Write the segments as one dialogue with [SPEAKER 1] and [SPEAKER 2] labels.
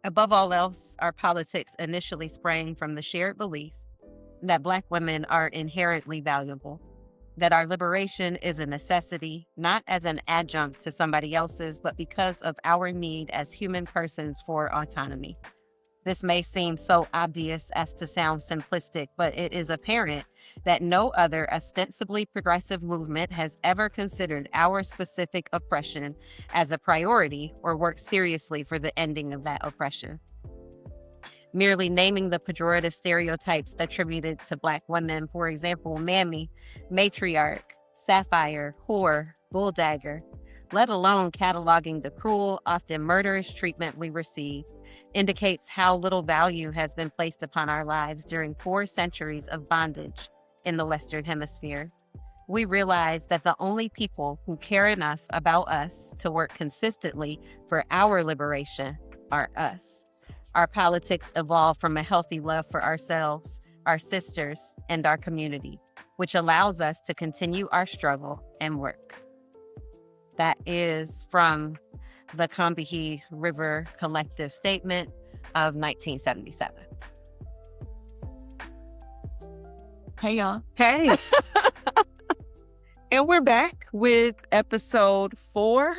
[SPEAKER 1] Above all else, our politics initially sprang from the shared belief that Black women are inherently valuable, that our liberation is a necessity, not as an adjunct to somebody else's, but because of our need as human persons for autonomy. This may seem so obvious as to sound simplistic, but it is apparent that no other ostensibly progressive movement has ever considered our specific oppression as a priority or worked seriously for the ending of that oppression. Merely naming the pejorative stereotypes attributed to Black women, for example, mammy, matriarch, sapphire, whore, bulldagger, let alone cataloging the cruel, often murderous treatment we receive, indicates how little value has been placed upon our lives during 4 centuries of bondage in the Western Hemisphere. We realize that the only people who care enough about us to work consistently for our liberation are us. Our politics evolve from a healthy love for ourselves, our sisters, and our community, which allows us to continue our struggle and work. That is from the Combahee River Collective Statement of 1977.
[SPEAKER 2] Hey, y'all.
[SPEAKER 1] Hey.
[SPEAKER 2] And we're back with episode 4,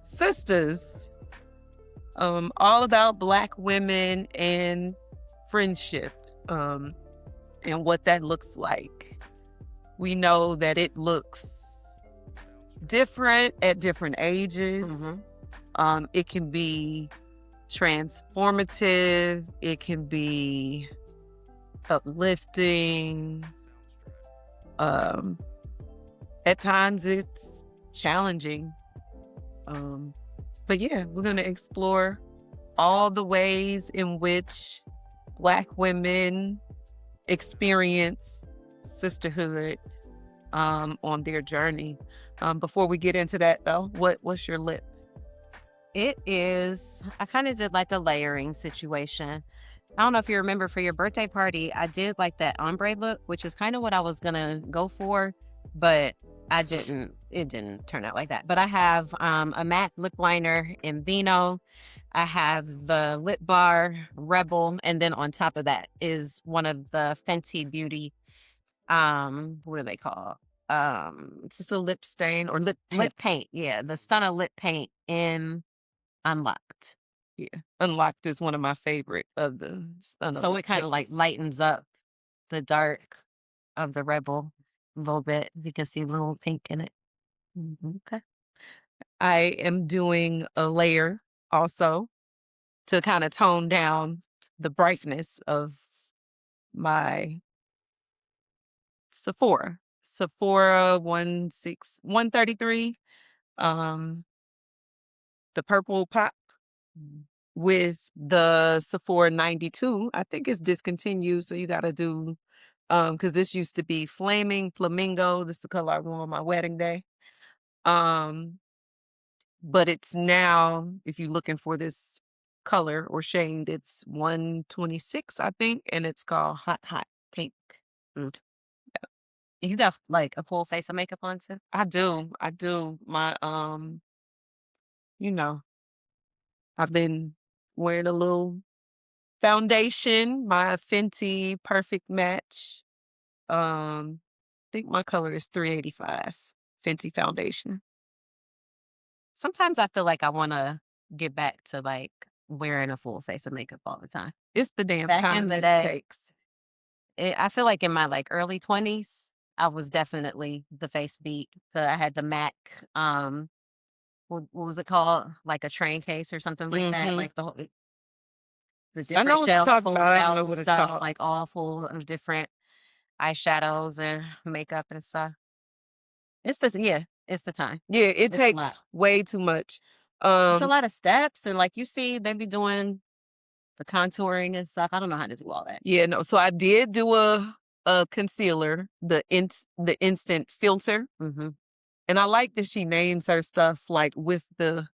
[SPEAKER 2] Sistas. All about Black women and friendship, and what that looks like. We know that it looks different at different ages. It can be transformative. It can be uplifting. At times it's challenging. But yeah, we're going to explore all the ways in which Black women experience sisterhood on their journey. Before we get into that, though, what's your lip?
[SPEAKER 1] It is, I kind of did like a layering situation. I don't know if you remember, for your birthday party, I did like that ombre look, which is kind of what I was going to go for, but it didn't turn out like that. But I have a matte lip liner in Vino. I have the lip bar Rebel. And then on top of that is one of the Fenty Beauty, what do they call?
[SPEAKER 2] It's just a lip stain or lip paint.
[SPEAKER 1] Lip paint. Yeah, the Stunna lip paint in Unlocked.
[SPEAKER 2] Yeah, Unlocked is one of my favorite of the Stunna.
[SPEAKER 1] So it kind of like lightens up the dark of the Rebel a little bit. You can see a little pink in it.
[SPEAKER 2] Okay. I am doing a layer also to kind of tone down the brightness of my Sephora 133, the purple pop with the Sephora 92. I think it's discontinued, so you got to do because this used to be Flaming Flamingo. This is the color I wore on my wedding day. But it's now, if you're looking for this color or shade, it's 126, I think, and it's called Hot Pink.
[SPEAKER 1] You got like a full face of makeup on too?
[SPEAKER 2] I do. My I've been wearing a little foundation, my Fenty Perfect Match. I think my color is 385 Fenty foundation.
[SPEAKER 1] Sometimes I feel like I want to get back to like wearing a full face of makeup all the time.
[SPEAKER 2] It's the damn
[SPEAKER 1] Back in
[SPEAKER 2] time
[SPEAKER 1] the
[SPEAKER 2] that
[SPEAKER 1] day,
[SPEAKER 2] it takes.
[SPEAKER 1] I feel like in my like early 20s, I was definitely the face beat. So I had the MAC, what was it called? Like a train case or something like that. Like the
[SPEAKER 2] I
[SPEAKER 1] different
[SPEAKER 2] know what you're
[SPEAKER 1] shelves
[SPEAKER 2] talking
[SPEAKER 1] folded
[SPEAKER 2] about. I don't
[SPEAKER 1] out
[SPEAKER 2] know
[SPEAKER 1] and
[SPEAKER 2] what it's
[SPEAKER 1] stuff,
[SPEAKER 2] called.
[SPEAKER 1] like all full of different eyeshadows and makeup and stuff. It's the time.
[SPEAKER 2] Yeah, it
[SPEAKER 1] It's a
[SPEAKER 2] takes
[SPEAKER 1] lot.
[SPEAKER 2] way too much.
[SPEAKER 1] It's a lot of steps, and like you see, they be doing the contouring and stuff. I don't know how to do all that.
[SPEAKER 2] Yeah, no. So I did do a concealer, the instant filter, and I like that she names her stuff like with the.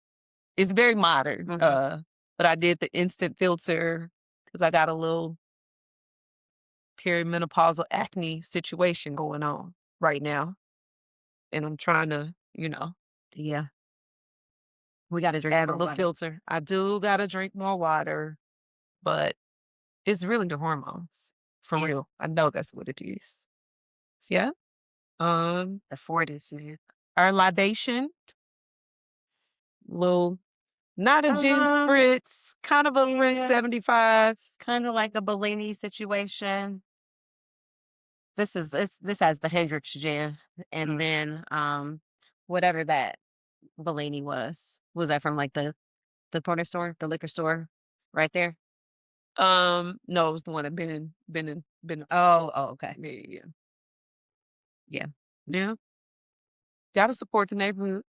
[SPEAKER 2] It's very modern, but I did the instant filter because I got a little perimenopausal acne situation going on right now, and I'm trying to,
[SPEAKER 1] Yeah. We got to drink
[SPEAKER 2] Add a
[SPEAKER 1] more
[SPEAKER 2] little
[SPEAKER 1] water.
[SPEAKER 2] filter. I do gotta drink more water, but it's really the hormones. For
[SPEAKER 1] Yeah.
[SPEAKER 2] real. I know that's what it is. Yeah. Um,
[SPEAKER 1] The 40s, man.
[SPEAKER 2] our libation, little not a gin
[SPEAKER 1] Um,
[SPEAKER 2] spritz, kind of a French
[SPEAKER 1] yeah,
[SPEAKER 2] 75.
[SPEAKER 1] kind of like a Bellini situation. This has the Hendrix gin, and then whatever that Bellini was that from like the corner store, the liquor store, right there?
[SPEAKER 2] No, it was the one that been
[SPEAKER 1] Oh, okay.
[SPEAKER 2] yeah, yeah. Yeah. Yeah. Gotta support the neighborhood.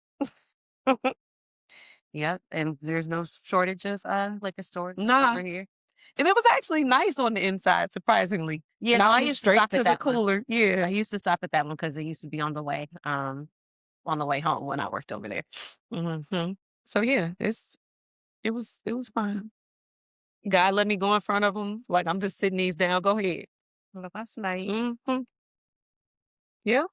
[SPEAKER 1] Yeah, and there's no shortage of liquor stores
[SPEAKER 2] Nah.
[SPEAKER 1] over here.
[SPEAKER 2] And it was actually nice on the inside, surprisingly.
[SPEAKER 1] Yeah, no,
[SPEAKER 2] Now
[SPEAKER 1] I
[SPEAKER 2] I'm
[SPEAKER 1] used to
[SPEAKER 2] straight
[SPEAKER 1] stop
[SPEAKER 2] to
[SPEAKER 1] at
[SPEAKER 2] the
[SPEAKER 1] that one.
[SPEAKER 2] cooler.
[SPEAKER 1] I
[SPEAKER 2] Yeah.
[SPEAKER 1] used to stop at that one because it used to be on the way home when I worked over there.
[SPEAKER 2] hmm So yeah, it was fine. God let me go in front of him. Like I'm just sitting these down. Go ahead.
[SPEAKER 1] Well, that's nice.
[SPEAKER 2] Yeah.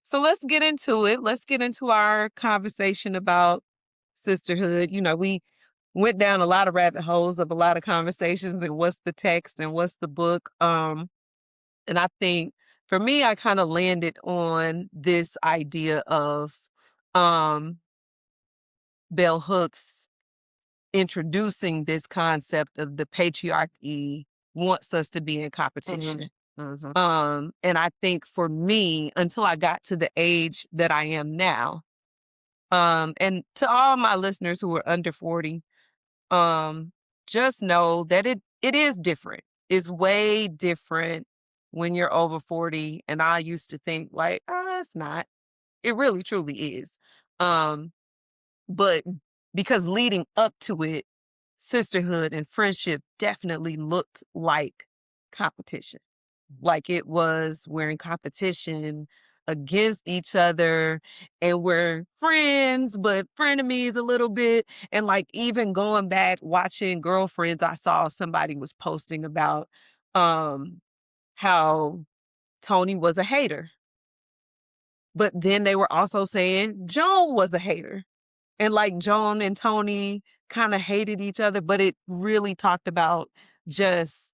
[SPEAKER 2] So let's get into it. Let's get into our conversation about sisterhood. You know, we went down a lot of rabbit holes of a lot of conversations and what's the text and what's the book. And I think for me, I kind of landed on this idea of um Bell Hooks introducing this concept of the patriarchy wants us to be in
[SPEAKER 1] Hmm.
[SPEAKER 2] competition.
[SPEAKER 1] Hmm.
[SPEAKER 2] And I think for me, until I got to the age that I am now, and to all my listeners who are under 40, um, just know that it is different. It's way different when you're over 40. And I used to think like, it's not. It really truly is. Um, but because leading up to it, sisterhood and friendship definitely looked like competition. Like it was we're in competition against each other and we're friends, but frenemies a little bit. And like even going back watching Girlfriends, I saw somebody was posting about um how Tony was a hater. But then they were also saying Joan was a hater. And like Joan and Tony kind of hated each other, but it really talked about just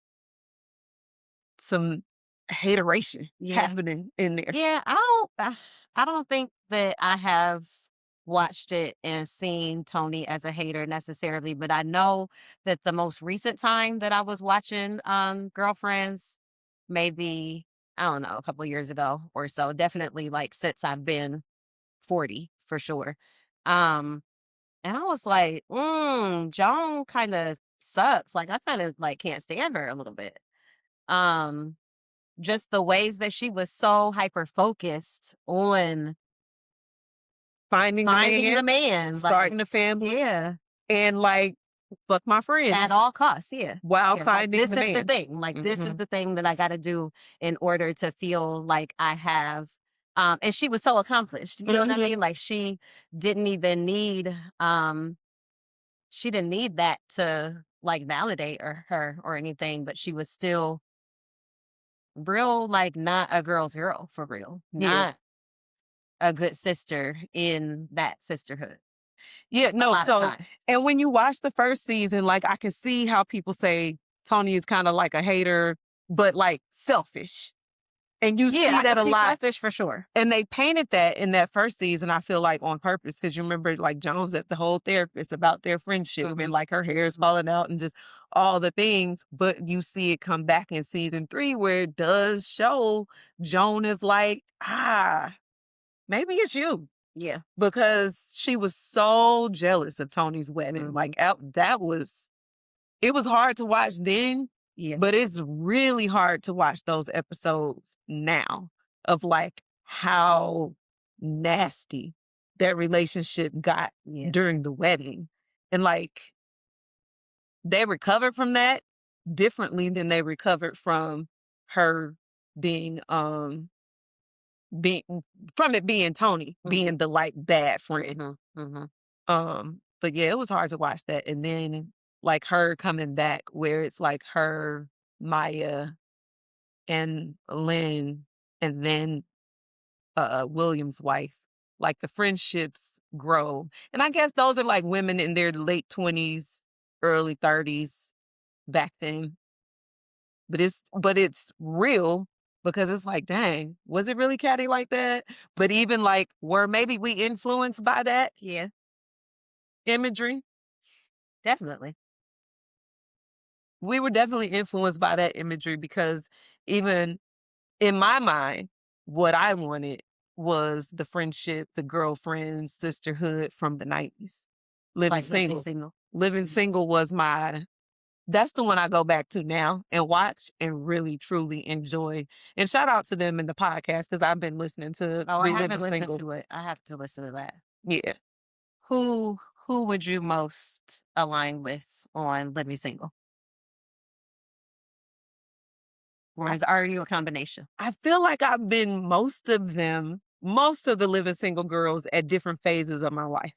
[SPEAKER 2] some hateration
[SPEAKER 1] Yeah.
[SPEAKER 2] happening in there.
[SPEAKER 1] Yeah, I don't think that I have watched it and seen Tony as a hater necessarily, but I know that the most recent time that I was watching Girlfriends, maybe I don't know, a couple years ago or so, definitely like since I've been 40 for sure. Um and I was like, Joan kind of sucks. Like I kind of like can't stand her a little bit. Um just the ways that she was so hyper focused on
[SPEAKER 2] Finding the
[SPEAKER 1] finding the
[SPEAKER 2] man,
[SPEAKER 1] man, like,
[SPEAKER 2] starting a family,
[SPEAKER 1] yeah,
[SPEAKER 2] and like, fuck my
[SPEAKER 1] at all
[SPEAKER 2] friends
[SPEAKER 1] costs, yeah.
[SPEAKER 2] while
[SPEAKER 1] Yeah, like,
[SPEAKER 2] finding
[SPEAKER 1] this
[SPEAKER 2] the
[SPEAKER 1] is the
[SPEAKER 2] man.
[SPEAKER 1] thing, like, this is
[SPEAKER 2] Mhm.
[SPEAKER 1] the thing that I gotta do in order to feel like I have and she was so accomplished, you know what I
[SPEAKER 2] Mhm.
[SPEAKER 1] mean? Like, didn't even need, she didn't need that to, like, validate her or anything, but she was still real, like, not a girl's girl, for real.
[SPEAKER 2] Yeah.
[SPEAKER 1] Not a good sister in that sisterhood
[SPEAKER 2] Yeah,
[SPEAKER 1] a
[SPEAKER 2] no,
[SPEAKER 1] lot of
[SPEAKER 2] so
[SPEAKER 1] times.
[SPEAKER 2] and when you watch the first season, like, I can see how people say Tony is kinda like a hater, but, like, selfish, and you
[SPEAKER 1] Yeah,
[SPEAKER 2] see
[SPEAKER 1] I
[SPEAKER 2] that
[SPEAKER 1] can
[SPEAKER 2] a
[SPEAKER 1] see
[SPEAKER 2] lot.
[SPEAKER 1] selfish for sure.
[SPEAKER 2] And they painted that in that first season, I feel like on purpose, because you remember like Jones at the whole therapist about their friendship and
[SPEAKER 1] Mhm,
[SPEAKER 2] like her hair is
[SPEAKER 1] mhm.
[SPEAKER 2] falling out and just all the things. But you see it come back in season 3 where it does show Joan is like, maybe it's you.
[SPEAKER 1] Yeah.
[SPEAKER 2] Because she was so jealous of Tony's wedding.
[SPEAKER 1] Mhm.
[SPEAKER 2] Like that was it was hard to watch then,
[SPEAKER 1] Yeah.
[SPEAKER 2] but it's really hard to watch those episodes now of like how nasty that relationship got
[SPEAKER 1] Yeah.
[SPEAKER 2] during the wedding. And like they recovered from that differently than they recovered from her being being from it being Tony
[SPEAKER 1] Mhm,
[SPEAKER 2] being the like bad friend.
[SPEAKER 1] mhm, mhm.
[SPEAKER 2] But yeah, it was hard to watch that. And then like her coming back where it's like her, Maya, and Lynn, and then William's wife. Like the friendships grow. And I guess those are like women in their late 20s, early 30s back then. But it's real because it's like, dang, was it really catty like that? But even like, were maybe we influenced by that
[SPEAKER 1] Yeah,
[SPEAKER 2] imagery?
[SPEAKER 1] definitely.
[SPEAKER 2] We were definitely influenced by that imagery because even in my mind, what I wanted was the friendship, the girlfriend, sisterhood from the 90s. Living
[SPEAKER 1] Like living
[SPEAKER 2] single.
[SPEAKER 1] single.
[SPEAKER 2] Living
[SPEAKER 1] Mhm.
[SPEAKER 2] single was that's the one I go back to now and watch and really truly enjoy. And shout out to them in the podcast because I've been listening to
[SPEAKER 1] Oh, I
[SPEAKER 2] Reliving
[SPEAKER 1] haven't listened
[SPEAKER 2] Single.
[SPEAKER 1] to it. I have to listen to that.
[SPEAKER 2] Yeah.
[SPEAKER 1] Who who would you most align with on living single? Or are you a combination?
[SPEAKER 2] I feel like I've been most of the Living Single girls at different phases of my life.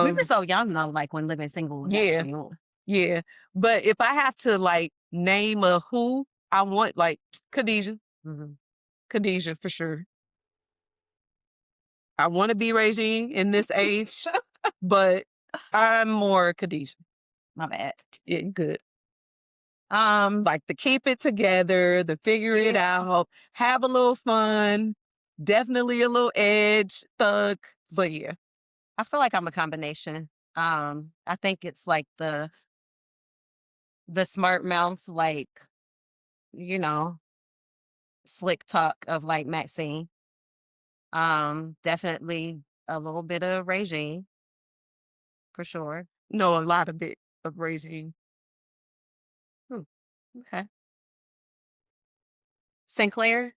[SPEAKER 1] We were
[SPEAKER 2] Um,
[SPEAKER 1] so young though, like when living single was
[SPEAKER 2] yeah.
[SPEAKER 1] actually on.
[SPEAKER 2] Yeah, but if I have to, like, name a who, I want, like, Khadijah.
[SPEAKER 1] Mhm.
[SPEAKER 2] Khadijah for sure. I wanna be Regine in this age, but I'm more Khadijah.
[SPEAKER 1] My bad.
[SPEAKER 2] Yeah, you good. Like, the keep it together, the figure it
[SPEAKER 1] Yeah.
[SPEAKER 2] out, have a little fun, definitely a little edge, thug, but yeah.
[SPEAKER 1] I feel like I'm a combination. I think it's like the smart mouths, like, you know, slick talk of like Maxine. Definitely a little bit of Regine for sure.
[SPEAKER 2] Know a lot of bit of Regine.
[SPEAKER 1] Hmm, okay. Sinclair?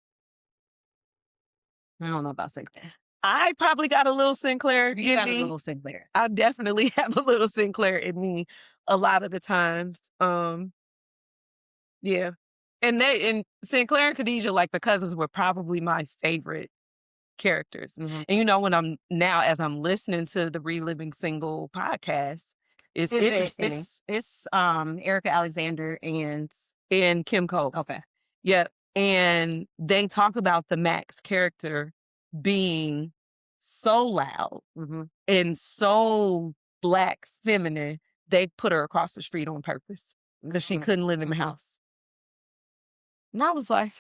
[SPEAKER 1] I don't know about Sinclair.
[SPEAKER 2] I probably got a little Sinclair
[SPEAKER 1] You
[SPEAKER 2] in
[SPEAKER 1] got a
[SPEAKER 2] me.
[SPEAKER 1] little Sinclair.
[SPEAKER 2] I definitely have a little Sinclair in me a lot of the times. Yeah. And Sinclair and Khadijah, like the cousins, were probably my favorite characters.
[SPEAKER 1] Mhm.
[SPEAKER 2] And you know, as I'm listening to the Reliving Single podcast, it's
[SPEAKER 1] Is it
[SPEAKER 2] interesting.
[SPEAKER 1] it's Erica Alexander and
[SPEAKER 2] And Kim Coles.
[SPEAKER 1] okay.
[SPEAKER 2] Yep. And they talk about the Max character being so loud
[SPEAKER 1] Mhm.
[SPEAKER 2] and so Black feminine, they put her across the street on purpose because she
[SPEAKER 1] Mhm.
[SPEAKER 2] couldn't live in the
[SPEAKER 1] Mhm.
[SPEAKER 2] house. And I was like,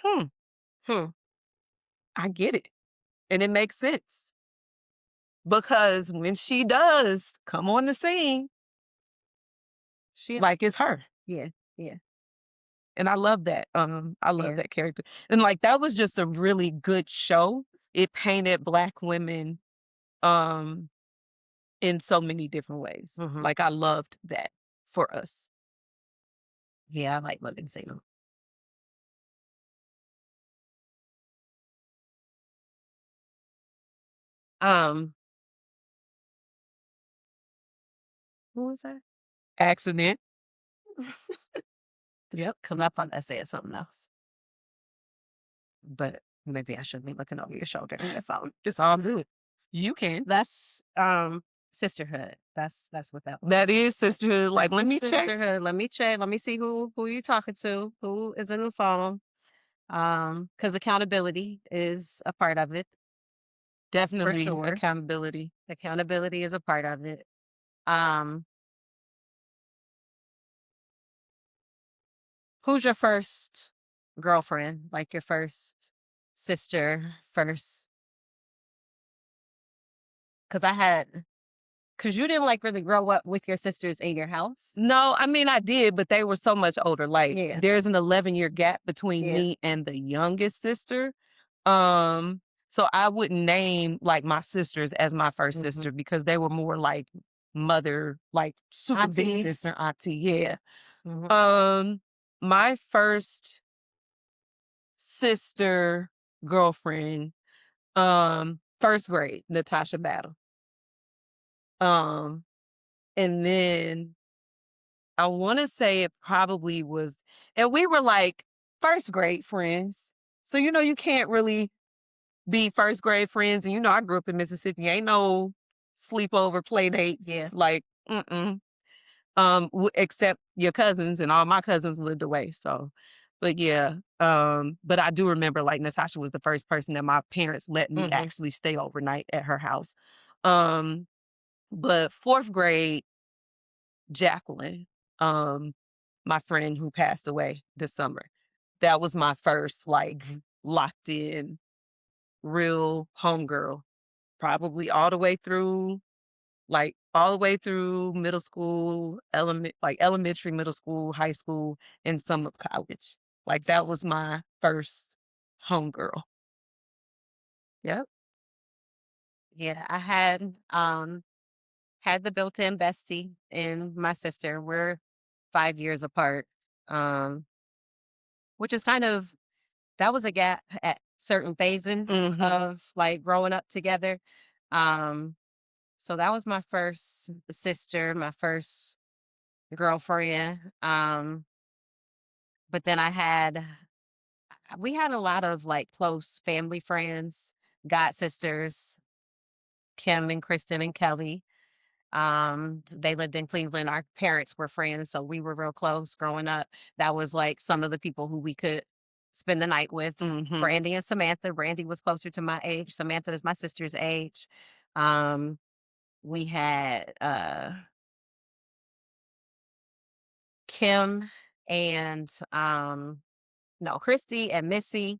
[SPEAKER 1] Hmm.
[SPEAKER 2] I get it. And it makes sense because when she does come on the scene,
[SPEAKER 1] She
[SPEAKER 2] like it's her.
[SPEAKER 1] yeah, yeah,
[SPEAKER 2] And I love that. I love
[SPEAKER 1] fair.
[SPEAKER 2] that character. And like that was just a really good show. It painted Black women um in so many different ways.
[SPEAKER 1] Mhm.
[SPEAKER 2] Like I loved that for us.
[SPEAKER 1] Yeah, I like living single. Um, who was that?
[SPEAKER 2] Accident.
[SPEAKER 1] Yep, because I thought I said something else. But maybe I shouldn't be looking over your shoulder on that phone.
[SPEAKER 2] It's all good. You can.
[SPEAKER 1] That's sisterhood. That's what that was.
[SPEAKER 2] That is sisterhood. Like,
[SPEAKER 1] That
[SPEAKER 2] let
[SPEAKER 1] was
[SPEAKER 2] me check.
[SPEAKER 1] sisterhood. Let me check. Let me see who you talking to, who is in the phone. Because accountability is a part of it for
[SPEAKER 2] Definitely
[SPEAKER 1] sure.
[SPEAKER 2] accountability.
[SPEAKER 1] Accountability is a part of it. Um, who's your first girlfriend? Like your first sister, first? Because because you didn't like really grow up with your sisters in your house.
[SPEAKER 2] No, I mean I did, but they were so much older. Like
[SPEAKER 1] Yeah,
[SPEAKER 2] there's an 11-year gap between
[SPEAKER 1] yeah.
[SPEAKER 2] me and the youngest sister. Um, so I wouldn't name like my sisters as my first
[SPEAKER 1] Hmm.
[SPEAKER 2] sister because they were more like mother, like super big
[SPEAKER 1] Aunties.
[SPEAKER 2] sister, auntie. Yeah.
[SPEAKER 1] Hmm.
[SPEAKER 2] Um, my first sister girlfriend, first grade, Natasha Battle. Um, and then I want to say it probably was, and we were like first grade friends. So, you know, you can't really be first grade friends. And, you know, I grew up in Mississippi. Ain't no sleepover play dates.
[SPEAKER 1] Yeah.
[SPEAKER 2] Like, except your cousins, and all my cousins lived away. So, but yeah. But I do remember like Natasha was the first person that my parents let me
[SPEAKER 1] Hmm.
[SPEAKER 2] actually stay overnight at her house. But 4th grade, Jacqueline, um, my friend who passed away this summer, that was my first like locked in real homegirl, probably all the way through middle school, elementary, middle school, high school, and some of college. Like that was my first homegirl. Yep.
[SPEAKER 1] Yeah, I had the built-in bestie and my sister. We're 5 years apart. Um, which is kind of that was a gap at certain phases
[SPEAKER 2] Mhm.
[SPEAKER 1] of like growing up together. Um, so that was my first sister, my first girlfriend. But then we had a lot of like close family friends, god sisters, Kim and Kristen and Kelly. They lived in Cleveland. Our parents were friends, so we were real close growing up. That was like some of the people who we could spend the night with.
[SPEAKER 2] Mhm.
[SPEAKER 1] Brandy and Samantha. Brandy was closer to my age. Samantha is my sister's age. Um, we had Kim and no, Christy and Missy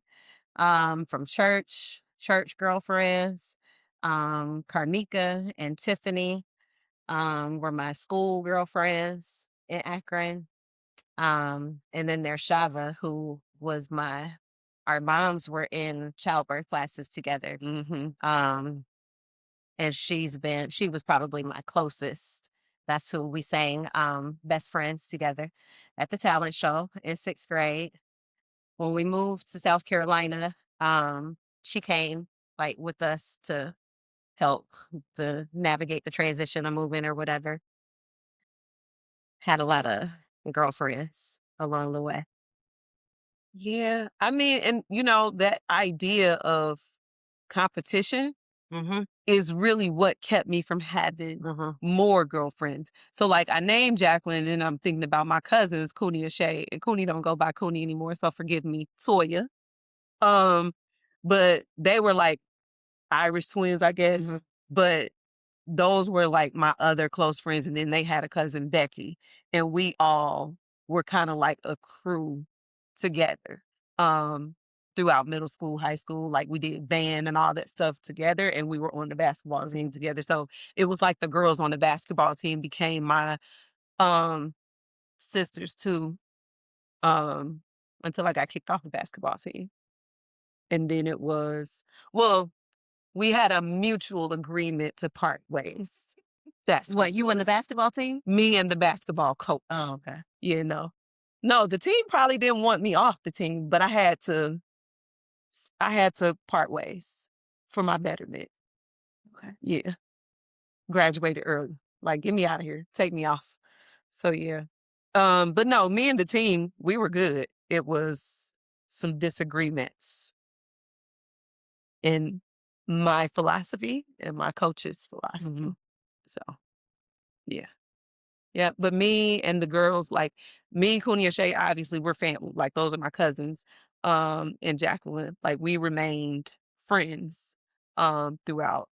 [SPEAKER 1] from church girlfriends. Carnika and Tiffany were my school girlfriends in Akron. And then there's Shava, who was our moms were in childbirth classes together.
[SPEAKER 2] Mhm.
[SPEAKER 1] And she was probably my closest. That's who we sang Best Friends together at the talent show in 6th grade. When we moved to South Carolina, she came like with us to help to navigate the transition of moving or whatever. Had a lot of girlfriends along the way.
[SPEAKER 2] Yeah. I mean, and that idea of competition
[SPEAKER 1] Mhm,
[SPEAKER 2] is really what kept me from having
[SPEAKER 1] mhm.
[SPEAKER 2] more girlfriends. So like I named Jacqueline and I'm thinking about my cousins, Cooney and Shay. And Cooney don't go by Cooney anymore, so forgive me, Toya. Um, but they were like Irish twins, I guess.
[SPEAKER 1] Mhm.
[SPEAKER 2] But those were like my other close friends. And then they had a cousin, Becky. And we all were kind of like a crew together. Throughout middle school, high school, like we did band and all that stuff together, and we were on the basketball team together. So it was like the girls on the basketball team became my um sisters too. Um, until I got kicked off the basketball team. And then it was well, we had a mutual agreement to part ways. That's what
[SPEAKER 1] What,
[SPEAKER 2] it
[SPEAKER 1] you on the
[SPEAKER 2] was.
[SPEAKER 1] basketball team?
[SPEAKER 2] Me and the basketball
[SPEAKER 1] Oh,
[SPEAKER 2] coach,
[SPEAKER 1] okay.
[SPEAKER 2] you know. No, the team probably didn't want me off the team, but I had to part ways for my betterment.
[SPEAKER 1] Okay.
[SPEAKER 2] Yeah. Graduated early. Like, get me out of here. Take me off. So yeah. But no, me and the team, we were good. It was some disagreements in my philosophy and my coach's philosophy.
[SPEAKER 1] Mhm.
[SPEAKER 2] So yeah. Yeah, but me and the girls, like me, Cooney and Shay, obviously we're family. Like those are my cousins. And Jacqueline, like we remained friends throughout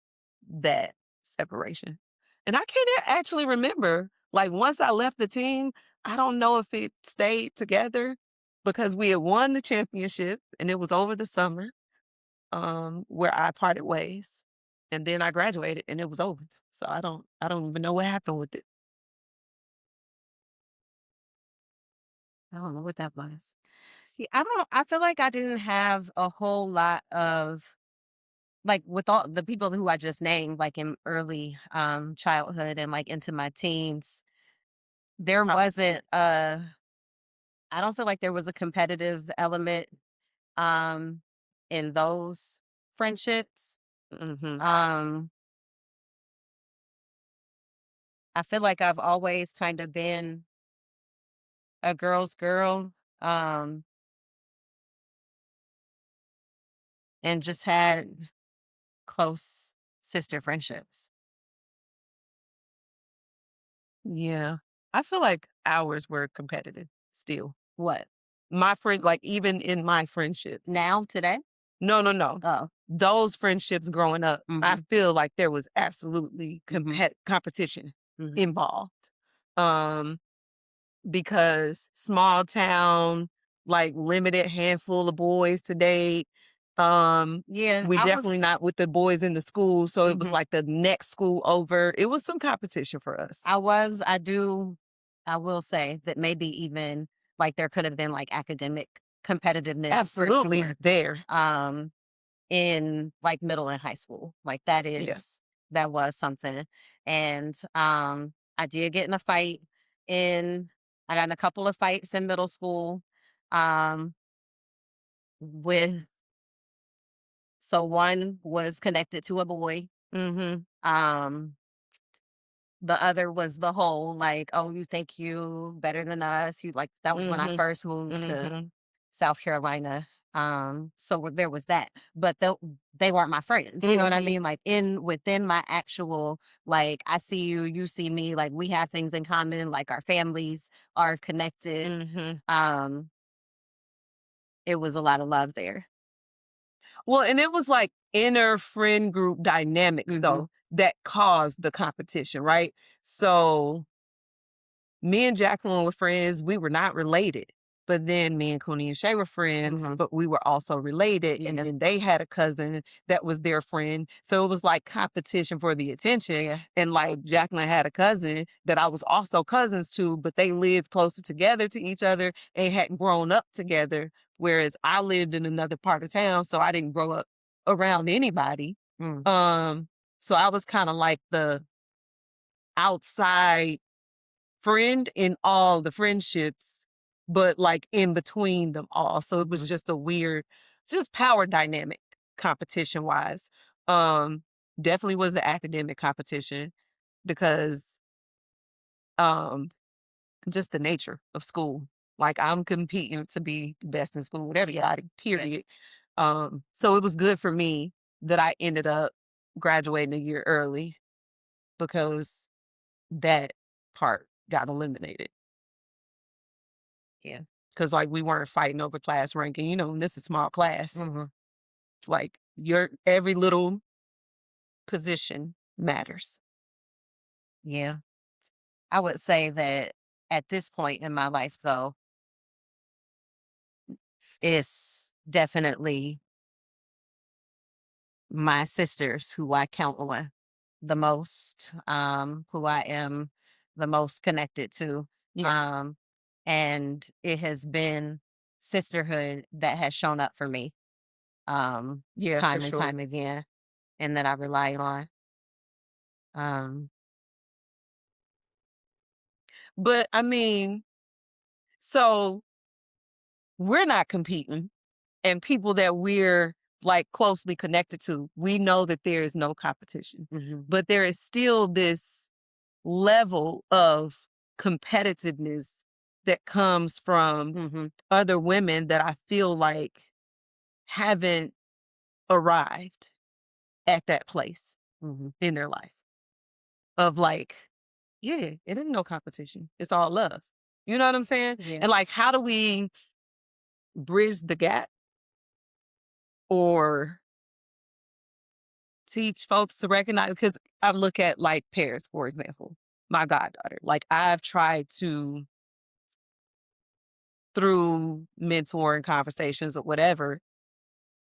[SPEAKER 2] that separation. And I can't actually remember. Like once I left the team, I don't know if it stayed together because we had won the championship and it was over the summer, where I parted ways. And then I graduated and it was over. So I don't even know what happened with it.
[SPEAKER 1] I don't know what that was. See, I feel like I didn't have a whole lot of like with all the people who I just named, like in early childhood and like into my teens, there wasn't I don't feel like there was a competitive element um in those friendships.
[SPEAKER 2] Mhm.
[SPEAKER 1] Um I feel like I've always kind of been a girl's girl, um, and just had close sister friendships.
[SPEAKER 2] Yeah. I feel like ours were competitive still.
[SPEAKER 1] What?
[SPEAKER 2] My friend like, even in my friendships.
[SPEAKER 1] Now, today?
[SPEAKER 2] No.
[SPEAKER 1] Oh.
[SPEAKER 2] Those friendships growing up, I
[SPEAKER 1] Mhm.
[SPEAKER 2] feel like there was absolutely
[SPEAKER 1] Mhm.
[SPEAKER 2] competition
[SPEAKER 1] Mhm.
[SPEAKER 2] involved. Um, because small town, like limited handful of boys to date.
[SPEAKER 1] Yeah,
[SPEAKER 2] We
[SPEAKER 1] I
[SPEAKER 2] definitely
[SPEAKER 1] was
[SPEAKER 2] not with the boys in the school, so it was
[SPEAKER 1] mhm.
[SPEAKER 2] like the next school over. It was some competition for us.
[SPEAKER 1] I will say that maybe even, like, there could have been, like, academic competitiveness for
[SPEAKER 2] Absolutely
[SPEAKER 1] sure,
[SPEAKER 2] there.
[SPEAKER 1] um, in, like, middle and high school. Like,
[SPEAKER 2] Yeah.
[SPEAKER 1] that was something, and, I did get in a fight in I got in a couple of fights in middle school, um, with so one was connected to a boy,
[SPEAKER 2] Mhm.
[SPEAKER 1] um the other was the whole, like, "Oh, you think you better than us." You like that was when I
[SPEAKER 2] Mhm.
[SPEAKER 1] first moved to
[SPEAKER 2] Mhm.
[SPEAKER 1] South Carolina. So there was that, but they weren't my friends. You know what I
[SPEAKER 2] Mhm.
[SPEAKER 1] mean? Like within my actual, like, I see you, you see me, like we have things in common, like our families are connected.
[SPEAKER 2] Mhm.
[SPEAKER 1] Um, it was a lot of love there.
[SPEAKER 2] Well, and it was like inner friend group dynamics
[SPEAKER 1] Hmm.
[SPEAKER 2] though that caused the competition, right? So me and Jacqueline were friends. We were not related. But then me and Cooney and Shay were friends,
[SPEAKER 1] Hmm.
[SPEAKER 2] but we were also related. And
[SPEAKER 1] Yeah,
[SPEAKER 2] then they had a cousin that was their friend. So it was like competition for the attention.
[SPEAKER 1] yeah,
[SPEAKER 2] And like Jacqueline had a cousin that I was also cousins to, but they lived closer together to each other and hadn't grown up together. Whereas I lived in another part of town, so I didn't grow up around anybody.
[SPEAKER 1] mm,
[SPEAKER 2] Um, so I was kind of like the outside friend in all the friendships, but like in between them all. So it was
[SPEAKER 1] mhm,
[SPEAKER 2] just a weird, just power dynamic competition wise. Um, Definitely was the academic competition because um just the nature of school. Like I'm competing to be the best in school with
[SPEAKER 1] yeah,
[SPEAKER 2] everybody,
[SPEAKER 1] yeah,
[SPEAKER 2] period. So it was good for me that I ended up graduating a year early because that part got eliminated.
[SPEAKER 1] yeah.
[SPEAKER 2] 'Cause, like, we weren't fighting over class ranking, and this is small class.
[SPEAKER 1] Hmm.
[SPEAKER 2] Like, your every little position matters.
[SPEAKER 1] Yeah. I would say that at this point in my life, though, it's definitely my sisters who I count on the most, who I am the most connected to.
[SPEAKER 2] Yeah.
[SPEAKER 1] Um, and it has been sisterhood that has shown up for me,
[SPEAKER 2] Yeah, for
[SPEAKER 1] time and
[SPEAKER 2] sure.
[SPEAKER 1] time again, and that I rely on. Um,
[SPEAKER 2] But, I mean, so we're not competing, and people that we're, like, closely connected to, we know that there is no competition.
[SPEAKER 1] mhm,
[SPEAKER 2] But there is still this level of competitiveness that comes from
[SPEAKER 1] mhm,
[SPEAKER 2] other women that I feel like haven't arrived at that place
[SPEAKER 1] mhm.
[SPEAKER 2] in their life of like, yeah, it ain't no competition. It's all love. You know what I'm saying?
[SPEAKER 1] Yeah.
[SPEAKER 2] And like, how do we bridge the gap or teach folks to recognize? Because I look at like Paris, for example, my goddaughter. Like, I've tried to, through mentoring conversations or whatever,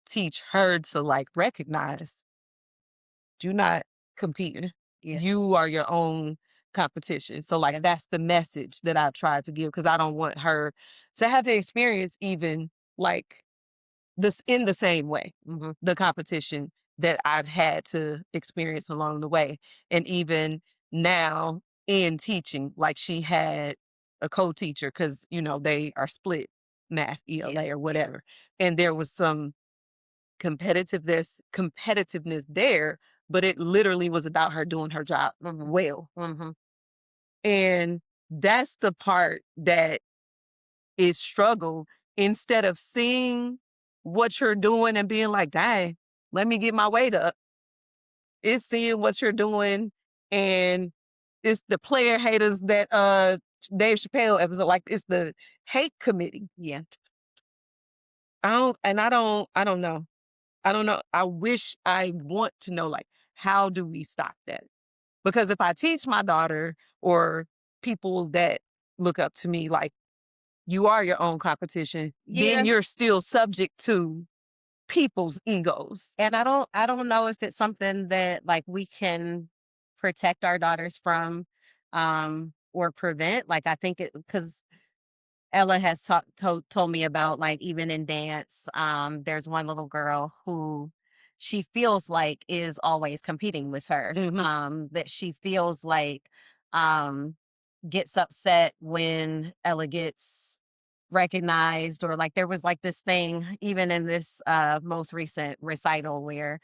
[SPEAKER 2] teach her to like recognize do not compete.
[SPEAKER 1] Yeah.
[SPEAKER 2] You are your own competition. So like
[SPEAKER 1] Yeah.
[SPEAKER 2] that's the message that I've tried to give because I don't want her to have to experience even like this in the same way,
[SPEAKER 1] Mhm.
[SPEAKER 2] the competition that I've had to experience along the way. And even now in teaching, like she had a co-teacher because they are split math,
[SPEAKER 1] Yeah.
[SPEAKER 2] ELA or
[SPEAKER 1] Yeah.
[SPEAKER 2] whatever. And there was some competitiveness there, but it literally was about her doing her job
[SPEAKER 1] Mhm.
[SPEAKER 2] well.
[SPEAKER 1] Mhm.
[SPEAKER 2] And that's the part that is struggle. Instead of seeing what you're doing and being like, dang, let me get my weight up, it's seeing what you're doing and it's the player haters that Dave Chappelle episode, like it's the hate committee.
[SPEAKER 1] Yeah.
[SPEAKER 2] I don't know. I don't know. I want to know, like, how do we stop that? Because if I teach my daughter or people that look up to me, like, you are your own competition,
[SPEAKER 1] Yeah.
[SPEAKER 2] then you're still subject to people's egos.
[SPEAKER 1] And I don't know if it's something that like we can protect our daughters from or prevent. Like I think it because Ella has told me about like even in dance, there's one little girl who she feels like is always competing with her. That she feels like um gets upset when Ella gets recognized, or like there was like this thing even in this most recent recital where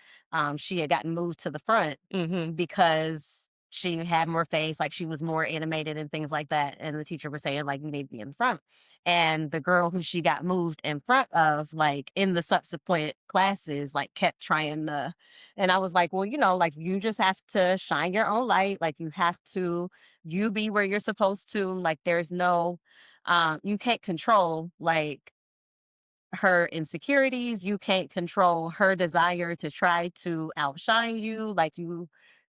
[SPEAKER 1] she had gotten moved to the front
[SPEAKER 2] Mm-hmm.
[SPEAKER 1] because she had more face, like she was more animated and things like that, and the teacher was saying like you need to be in the front. And the girl who she got moved in front of, like in the subsequent classes, like kept trying to. And I was like, well, you know, like you just have to shine your own light, like you have to, you be where you're supposed to, like there's no you can't control like her insecurities, you can't control her desire to try to outshine you, like you,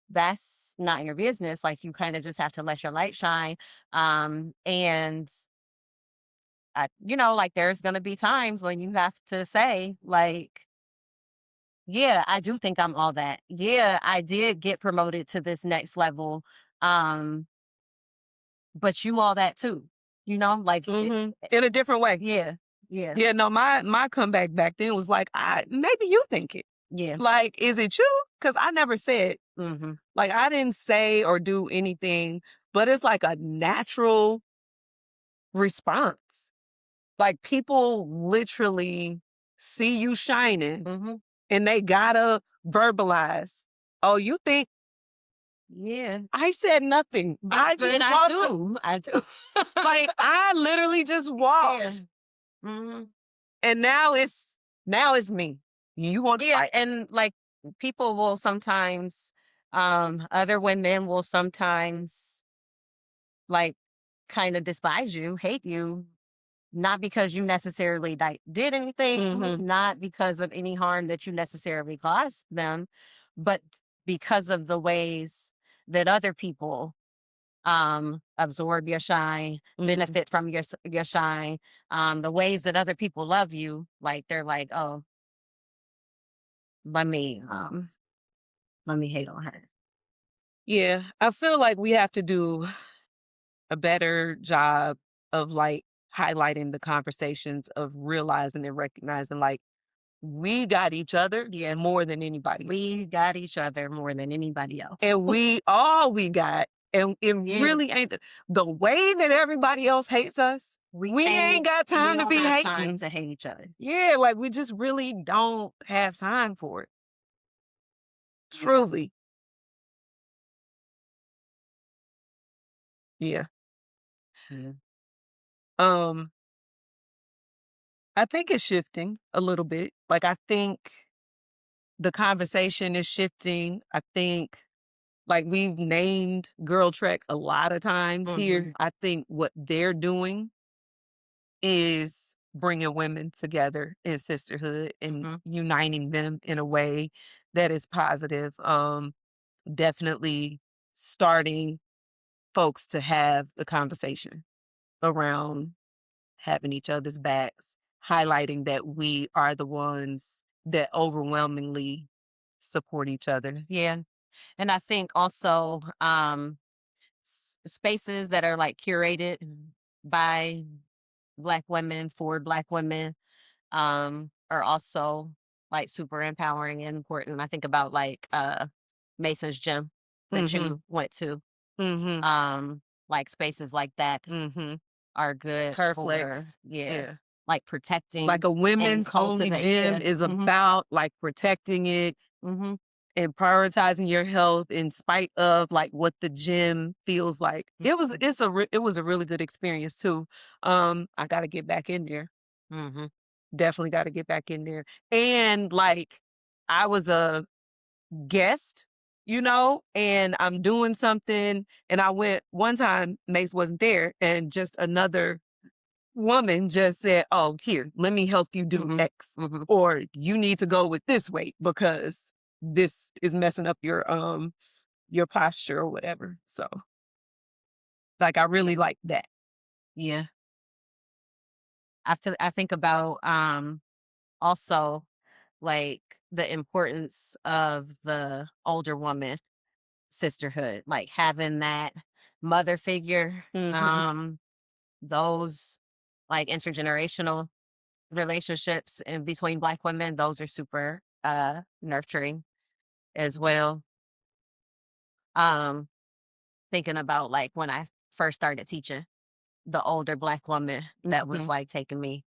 [SPEAKER 1] that's not your business, like you kind of just have to let your light shine. And I, you know, like there's going to be times when you have to say like, yeah, I do think I'm all that, yeah, I did get promoted to this next level, um but you all that too, you know, like
[SPEAKER 2] Mm-hmm. In a different way.
[SPEAKER 1] yeah, yeah,
[SPEAKER 2] Yeah, no, my comeback back then was like, I maybe you think it.
[SPEAKER 1] yeah.
[SPEAKER 2] Like, is it you? Because I never said,
[SPEAKER 1] Hmm.
[SPEAKER 2] like, I didn't say or do anything, but it's like a natural response. Like, people literally see you shining
[SPEAKER 1] Hmm.
[SPEAKER 2] and they gotta verbalize. Oh, you think
[SPEAKER 1] Yeah,
[SPEAKER 2] I said nothing? I
[SPEAKER 1] but
[SPEAKER 2] just walked.
[SPEAKER 1] I do.
[SPEAKER 2] Like, I literally just
[SPEAKER 1] Yeah.
[SPEAKER 2] walked,
[SPEAKER 1] Hmm.
[SPEAKER 2] and now it's me. You want to
[SPEAKER 1] Yeah,
[SPEAKER 2] fight?
[SPEAKER 1] and like people will sometimes, other women will sometimes like kind of despise you, hate you, not because you necessarily like did anything,
[SPEAKER 2] Mm-hmm.
[SPEAKER 1] not because of any harm that you necessarily caused them, but because of the ways that other people absorb your shine,
[SPEAKER 2] Mm-hmm.
[SPEAKER 1] benefit from your shine, the ways that other people love you, like they're like, oh, let me let me hate on her.
[SPEAKER 2] Yeah, I feel like we have to do a better job of like highlighting the conversations of realizing and recognizing like we got each other
[SPEAKER 1] Yeah,
[SPEAKER 2] more than anybody
[SPEAKER 1] we
[SPEAKER 2] else.
[SPEAKER 1] got each other more than anybody else.
[SPEAKER 2] And we all we got. And it
[SPEAKER 1] Yeah,
[SPEAKER 2] really ain't the way that everybody else hates us. We ain't got
[SPEAKER 1] we
[SPEAKER 2] time to
[SPEAKER 1] don't
[SPEAKER 2] be
[SPEAKER 1] have time
[SPEAKER 2] hating.
[SPEAKER 1] to hate each other.
[SPEAKER 2] Yeah, like we just really don't have time for it.
[SPEAKER 1] Yeah.
[SPEAKER 2] Truly. Yeah.
[SPEAKER 1] Yeah.
[SPEAKER 2] Um, I think it's shifting a little bit. Like I think the conversation is shifting. I think like we've named Girl Trek a lot of times here.
[SPEAKER 1] Hmm.
[SPEAKER 2] I think what they're doing is bringing women together in sisterhood and
[SPEAKER 1] Hmm.
[SPEAKER 2] uniting them in a way that is positive. Definitely starting folks to have the conversation around having each other's backs, highlighting that we are the ones that overwhelmingly support each other.
[SPEAKER 1] Yeah. And I think also spaces that are like curated by Black women for Black women are also like super empowering and important. I think about like Mason's gym that
[SPEAKER 2] Mhm.
[SPEAKER 1] you went to.
[SPEAKER 2] Mhm.
[SPEAKER 1] Like spaces like that
[SPEAKER 2] Mhm.
[SPEAKER 1] are good
[SPEAKER 2] Her
[SPEAKER 1] for,
[SPEAKER 2] flex.
[SPEAKER 1] yeah,
[SPEAKER 2] Yeah.
[SPEAKER 1] like
[SPEAKER 2] Like
[SPEAKER 1] protecting
[SPEAKER 2] a
[SPEAKER 1] and
[SPEAKER 2] women's only
[SPEAKER 1] cultivate.
[SPEAKER 2] gym
[SPEAKER 1] Yeah.
[SPEAKER 2] is
[SPEAKER 1] Hmm.
[SPEAKER 2] about like protecting it
[SPEAKER 1] Hmm.
[SPEAKER 2] and prioritizing your health in spite of like what the gym feels like. It was a really good experience too. I got to get back in there.
[SPEAKER 1] Hmm.
[SPEAKER 2] Definitely got to get back in there. And like I was a guest, and I'm doing something and I went one time Mace wasn't there and just another woman just said, "Oh, here, let me help you do
[SPEAKER 1] Mhm.
[SPEAKER 2] X,"
[SPEAKER 1] Mhm.
[SPEAKER 2] or "You need to go with this weight because this is messing up your posture or whatever." So, like, I really like that.
[SPEAKER 1] Yeah. I think about also like the importance of the older woman sisterhood, like having that mother figure,
[SPEAKER 2] Mhm.
[SPEAKER 1] those like intergenerational relationships in between black women, those are super nurturing as well. Um Thinking about like when I first started teaching, the older black woman that was
[SPEAKER 2] Mhm.
[SPEAKER 1] like taking me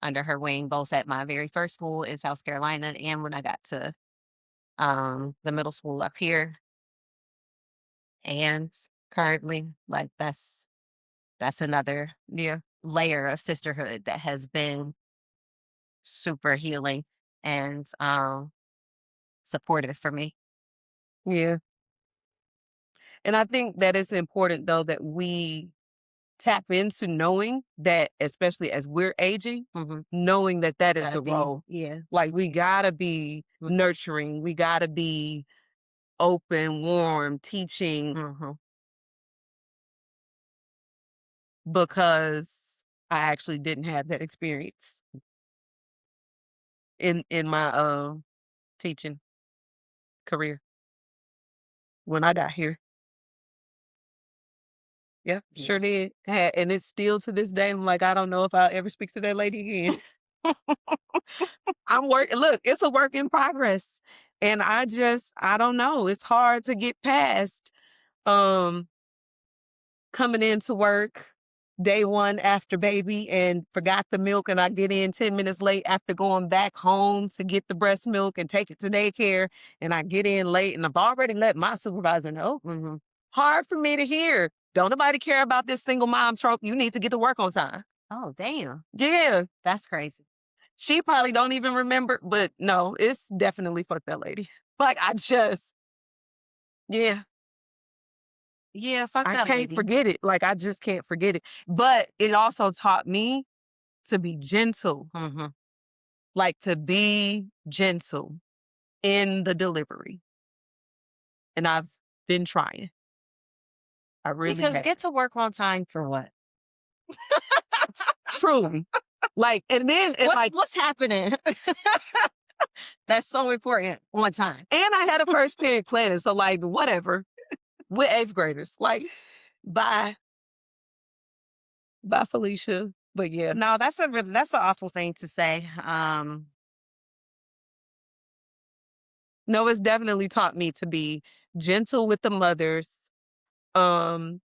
[SPEAKER 1] under her wing, both at my very first school in South Carolina and when I got to the middle school up here and currently like that's another
[SPEAKER 2] Yeah.
[SPEAKER 1] layer of sisterhood that has been super healing and supportive for me.
[SPEAKER 2] Yeah. And I think that it's important though that we tap into knowing that, especially as we're aging,
[SPEAKER 1] Hmm.
[SPEAKER 2] knowing that that is
[SPEAKER 1] Gotta
[SPEAKER 2] the
[SPEAKER 1] be,
[SPEAKER 2] role.
[SPEAKER 1] yeah.
[SPEAKER 2] Like we gotta be nurturing, we gotta be open, warm, teaching
[SPEAKER 1] Mm-hmm.
[SPEAKER 2] because I actually didn't have that experience in my teaching career when I got here. Yeah,
[SPEAKER 1] Yeah.
[SPEAKER 2] sure did. And it's still to this day. I'm like, I don't know if I'll ever speak to that lady again. I'm working. Look, it's a work in progress. And I don't know. It's hard to get past um coming into work day one after baby and forgot the milk and I get in 10 minutes late after going back home to get the breast milk and take it to daycare and I get in late and I've already let my supervisor know.
[SPEAKER 1] Hmm.
[SPEAKER 2] Hard for me to hear. Don't nobody care about this single mom trope. You need to get to work on time.
[SPEAKER 1] Oh, damn.
[SPEAKER 2] Yeah.
[SPEAKER 1] That's crazy.
[SPEAKER 2] She probably don't even remember, but no, it's definitely fuck that lady. Like yeah,
[SPEAKER 1] Yeah, fuck
[SPEAKER 2] I
[SPEAKER 1] that
[SPEAKER 2] can't
[SPEAKER 1] lady.
[SPEAKER 2] forget it. Like I just can't forget it. But it also taught me to be gentle,
[SPEAKER 1] Hmm.
[SPEAKER 2] like to be gentle in the delivery. And I've been trying. I really
[SPEAKER 1] Because
[SPEAKER 2] have.
[SPEAKER 1] get to work on time for what?
[SPEAKER 2] Truly. Like, and then it like,
[SPEAKER 1] What's happening? That's so important. On time.
[SPEAKER 2] and I had a first period planning. So like, whatever. With eighth graders. Like, bye. Bye, Felicia. But yeah.
[SPEAKER 1] No, that's an awful thing to say.
[SPEAKER 2] No, it's definitely taught me to be gentle with the mothers. Um,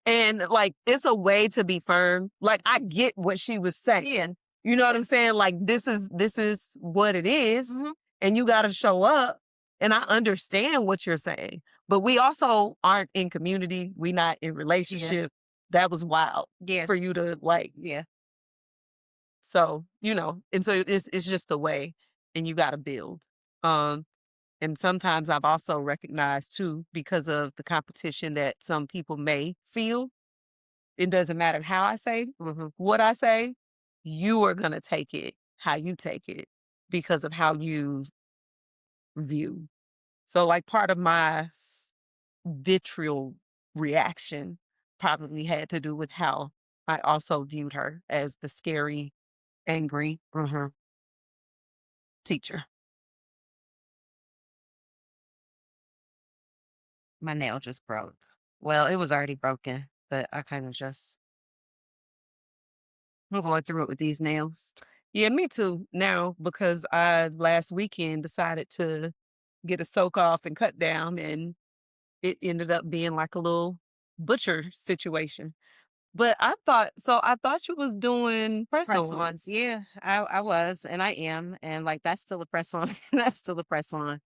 [SPEAKER 2] and like it's a way to be firm. Like I get what she was saying.
[SPEAKER 1] Yeah.
[SPEAKER 2] You know what I'm saying? Like this is what it is,
[SPEAKER 1] Hmm.
[SPEAKER 2] and you gotta show up. And I understand what you're saying. But we also aren't in community. We not in
[SPEAKER 1] Yeah.
[SPEAKER 2] relationship. That was wild
[SPEAKER 1] Yeah.
[SPEAKER 2] for you to like,
[SPEAKER 1] Yeah.
[SPEAKER 2] so, and so it's just a way and you gotta build. Um And sometimes I've also recognized too, because of the competition that some people may feel, it doesn't matter how I say,
[SPEAKER 1] Hmm.
[SPEAKER 2] what I say, you are going to take it how you take it because of how you view. So, like, part of my vitriol reaction probably had to do with how I also viewed her as the scary, angry
[SPEAKER 1] Hmm.
[SPEAKER 2] teacher.
[SPEAKER 1] My nail just broke. Well, it was already broken, but I kind of just I'm going through it with these nails.
[SPEAKER 2] Yeah, me too. Now, because I last weekend decided to get a soak off and cut down, and it ended up being like a little butcher situation. But I thought you was doing
[SPEAKER 1] Press ons.
[SPEAKER 2] press-ons.
[SPEAKER 1] Yeah, I was and I am. And like that's still a press on. That's still a press on.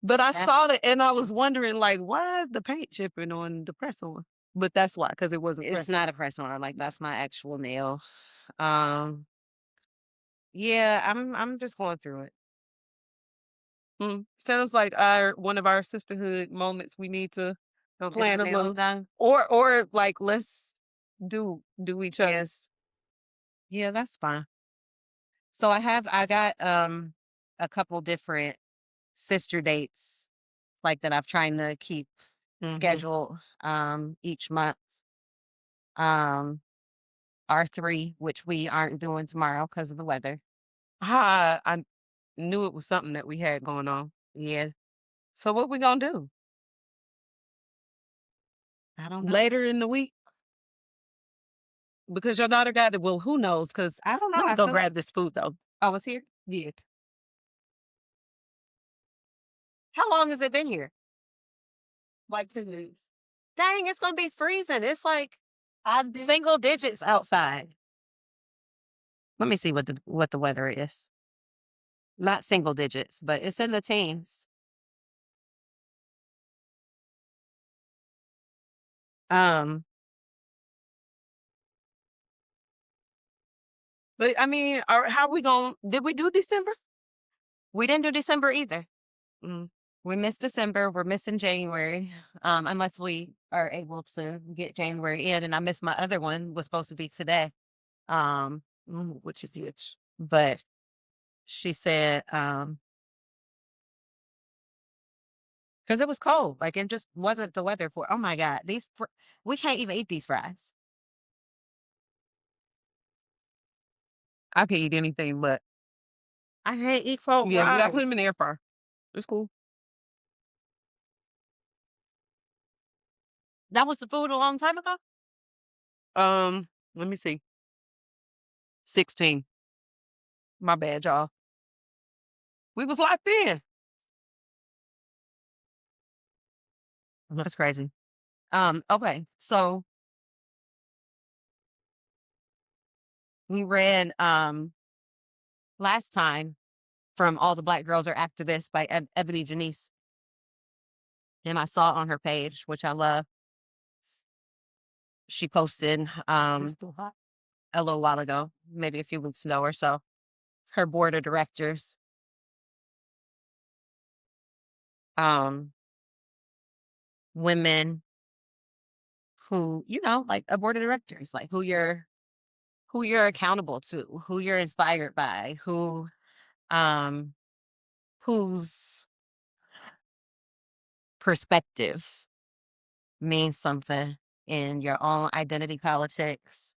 [SPEAKER 2] But I
[SPEAKER 1] That's
[SPEAKER 2] saw it and I was wondering, like, why is the paint chipping on the press-on? But that's why, because it wasn't
[SPEAKER 1] it's
[SPEAKER 2] pressing.
[SPEAKER 1] not a press on. Like that's my actual nail. Um yeah, I'm just going through it.
[SPEAKER 2] Sounds like our one of our sisterhood moments. We need to
[SPEAKER 1] Go get my
[SPEAKER 2] plan a
[SPEAKER 1] nails
[SPEAKER 2] little,
[SPEAKER 1] done.
[SPEAKER 2] or like let's. do each
[SPEAKER 1] Yes.
[SPEAKER 2] other's.
[SPEAKER 1] Yeah, that's fine. So I got a couple different sister dates like that I'm trying to keep
[SPEAKER 2] Mhm.
[SPEAKER 1] scheduled each month. Um our three, which we aren't doing tomorrow because of the weather.
[SPEAKER 2] I knew it was something that we had going on.
[SPEAKER 1] Yeah,
[SPEAKER 2] So what we gonna do?
[SPEAKER 1] I don't know.
[SPEAKER 2] Later in the week? Because your daughter got it. Well, who knows? Because
[SPEAKER 1] I don't know.
[SPEAKER 2] let me
[SPEAKER 1] I
[SPEAKER 2] go
[SPEAKER 1] feel
[SPEAKER 2] grab
[SPEAKER 1] like
[SPEAKER 2] this food though.
[SPEAKER 1] I was here.
[SPEAKER 2] Yeah.
[SPEAKER 1] How long has it been here?
[SPEAKER 2] Like 2 days.
[SPEAKER 1] Dang, it's gonna be freezing. It's like single digits outside. Let me see what the weather is. Not single digits, but it's in the teens. Um,
[SPEAKER 2] But I mean, how we going did we do December?
[SPEAKER 1] we didn't do December either.
[SPEAKER 2] Mm.
[SPEAKER 1] We missed December. We're missing January. Unless we are able to get January in. And I missed my other one was supposed to be today. Which is huge. But she said, because it was cold. Like it just wasn't the weather for. Oh my God, we can't even eat these fries.
[SPEAKER 2] I can eat anything, but
[SPEAKER 1] I can't eat cold
[SPEAKER 2] yeah, we gotta put
[SPEAKER 1] fries.
[SPEAKER 2] them in the air fryer. It's cool.
[SPEAKER 1] That was the food a long time ago.
[SPEAKER 2] Let me see. 16. My bad, y'all. We was locked in.
[SPEAKER 1] That's crazy. Okay, so we read last time from All the Black Girls Are Activists by Ebony Janice. And I saw it on her page, which I love. She posted
[SPEAKER 2] It's still hot.
[SPEAKER 1] a little while ago, maybe a few weeks ago or so, her board of directors. Women who, like a board of directors, like who you're accountable to, who you're inspired by, um whose perspective means something in your own identity politics.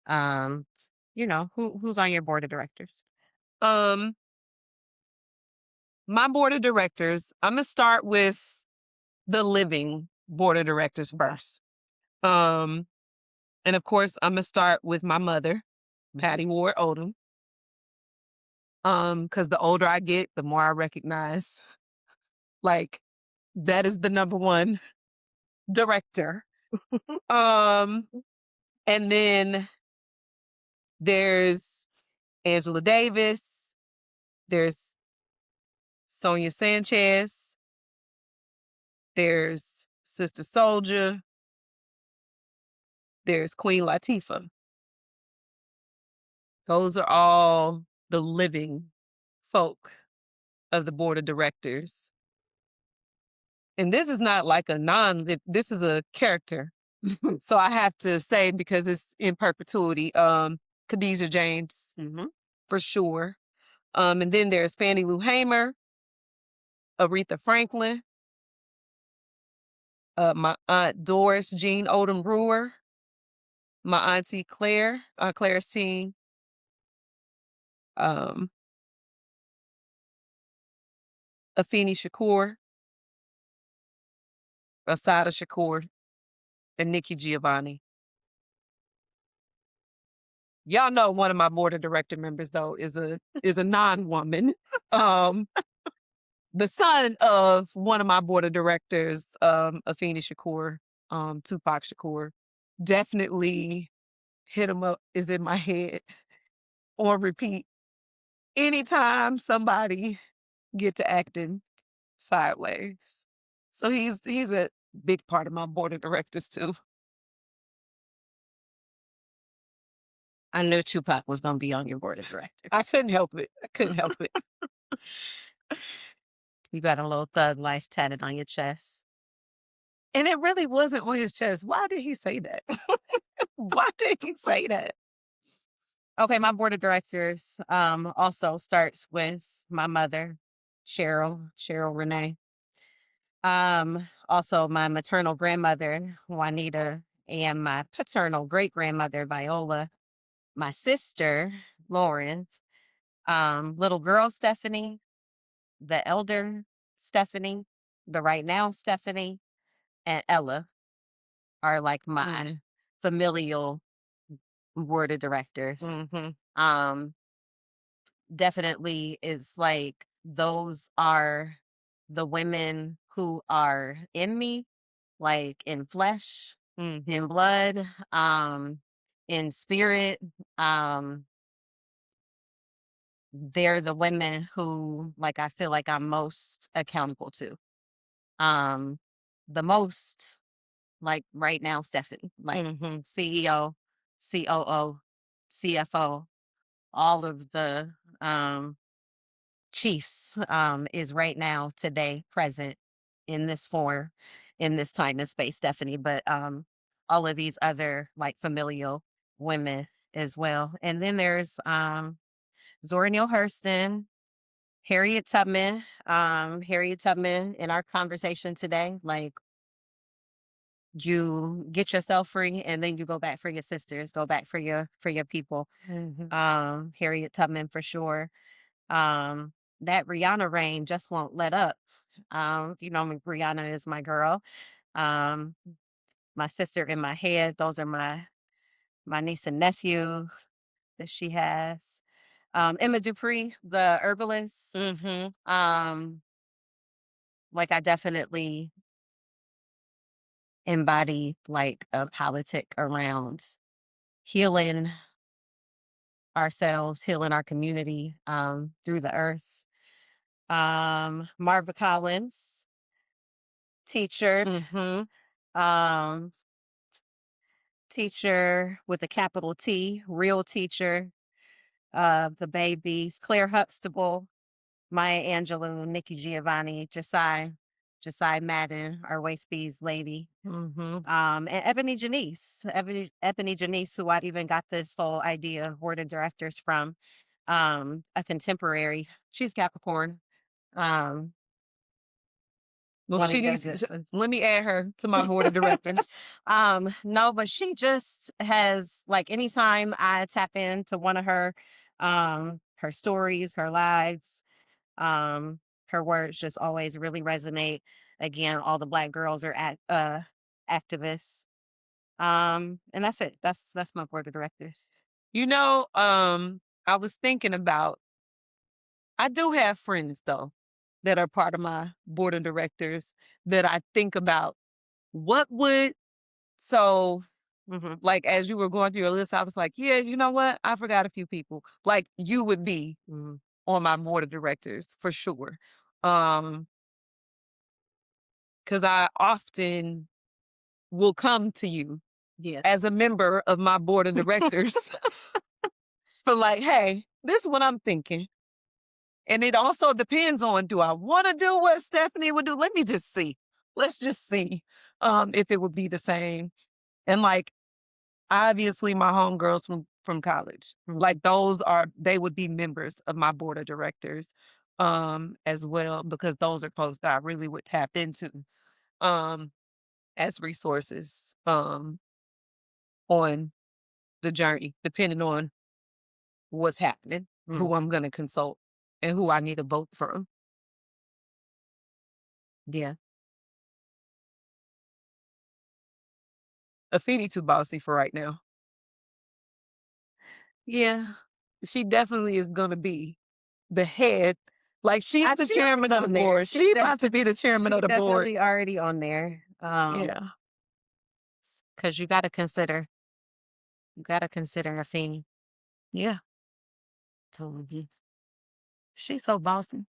[SPEAKER 1] Who's on your board of directors?
[SPEAKER 2] Um, my board of directors, I'm gonna start with the living board of directors first. Um, and of course, I'm gonna start with my mother, Patty Ward Odom. Because the older I get, the more I recognize like that is the number one director. Um, and then there's Angela Davis, there's Sonia Sanchez, there's Sister Soldier, there's Queen Latifah. Those are all the living folk of the board of directors. And this is not like this is a character. So I have to say, because it's in perpetuity, Khadijah James, for sure. And then there's Fannie Lou Hamer, Aretha Franklin, my aunt Doris Jean Odom Brewer, my auntie Claire, Claire's teen, um, Afeni Shakur, Asada Shakur, and Nikki Giovanni. Y'all know one of my board of director members though is a non-woman. Um, the son of one of my board of directors, Afeni Shakur, Tupac Shakur, definitely hit him up is in my head on repeat. Anytime somebody get to acting sideways. So he's a big part of my board of directors too.
[SPEAKER 1] I knew Tupac was going to be on your board of directors.
[SPEAKER 2] I couldn't help it. I couldn't help it.
[SPEAKER 1] You got a little thug life tatted on your chest.
[SPEAKER 2] And it really wasn't on his chest. Why did he say that? Why did you say that?
[SPEAKER 1] Okay, my board of directors also starts with my mother, Cheryl Renee. Also my maternal grandmother, Juanita, and my paternal great grandmother, Viola, my sister, Lauren, little girl Stephanie, the elder Stephanie, the right now Stephanie, and Ella are like my
[SPEAKER 2] Mm.
[SPEAKER 1] familial board of directors.
[SPEAKER 2] Mhm.
[SPEAKER 1] Um, Definitely is like those are the women who are in me, like in flesh, in
[SPEAKER 2] Mhm.
[SPEAKER 1] blood, in spirit. Um, they're the women who like I feel like I'm most accountable to. Um, the most like right now, Stephanie, like
[SPEAKER 2] Mhm.
[SPEAKER 1] CEO, COO, CFO, all of the chiefs is right now today present in this form, in this time and space, Stephanie. But all of these other like familial women as well. And then there's Zora Neale Hurston, Harriet Tubman in our conversation today, like you get yourself free and then you go back for your sisters, go back for your people.
[SPEAKER 2] Mhm.
[SPEAKER 1] Harriet Tubman for sure. That Rihanna reign just won't let up. You know, Rihanna is my girl. Um, my sister in my head. Those are my niece and nephew that she has. Emma Dupree, the herbalist.
[SPEAKER 2] Mhm.
[SPEAKER 1] Um, like I definitely embody like a politic around healing ourselves, healing our community through the earth. Marva Collins, teacher,
[SPEAKER 2] Mhm.
[SPEAKER 1] um, teacher with a capital T, real teacher of the babies, Claire Huxtable, Maya Angelou, Nikki Giovanni, Josiah Madden, our waist bees lady.
[SPEAKER 2] Mhm.
[SPEAKER 1] And Ebony Janice, who I even got this whole idea of board of directors from, a contemporary. She's Capricorn. Um,
[SPEAKER 2] Well,
[SPEAKER 1] one of
[SPEAKER 2] she
[SPEAKER 1] your
[SPEAKER 2] needs.
[SPEAKER 1] good
[SPEAKER 2] Let me add her to my board of directors.
[SPEAKER 1] No, but she just has like anytime I tap into one of her stories, her lives, her words just always really resonate. Again, all the black girls are activists. And that's it. That's my board of directors.
[SPEAKER 2] You know, I was thinking about. I do have friends though that are part of my board of directors that I think about. What would so
[SPEAKER 1] Hmm.
[SPEAKER 2] like as you were going through your list, I was like, yeah, you know what? I forgot a few people. Like you would be on my board of directors for sure. Um, because I often will come to you
[SPEAKER 1] Yeah.
[SPEAKER 2] as a member of my board of directors for like, hey, this is what I'm thinking. And it also depends on do I want to do what Stephanie would do? Let me just see. Let's just see if it would be the same. And like obviously my homegirls from college. Like those are they would be members of my board of directors as well because those are folks that I really would tap into um as resources on the journey, depending on what's happening,
[SPEAKER 1] Mm,
[SPEAKER 2] who I'm gonna consult and who I need a vote from.
[SPEAKER 1] yeah.
[SPEAKER 2] Afeni too bossy for right now. Yeah, she definitely is gonna be the head. Like she's the
[SPEAKER 1] She already
[SPEAKER 2] chairman of the
[SPEAKER 1] on there.
[SPEAKER 2] board. She about to be the chairman
[SPEAKER 1] She
[SPEAKER 2] of the board.
[SPEAKER 1] definitely already on there.
[SPEAKER 2] Yeah.
[SPEAKER 1] Because you gotta consider a fee.
[SPEAKER 2] Yeah.
[SPEAKER 1] Mhm.
[SPEAKER 2] She's so bossy.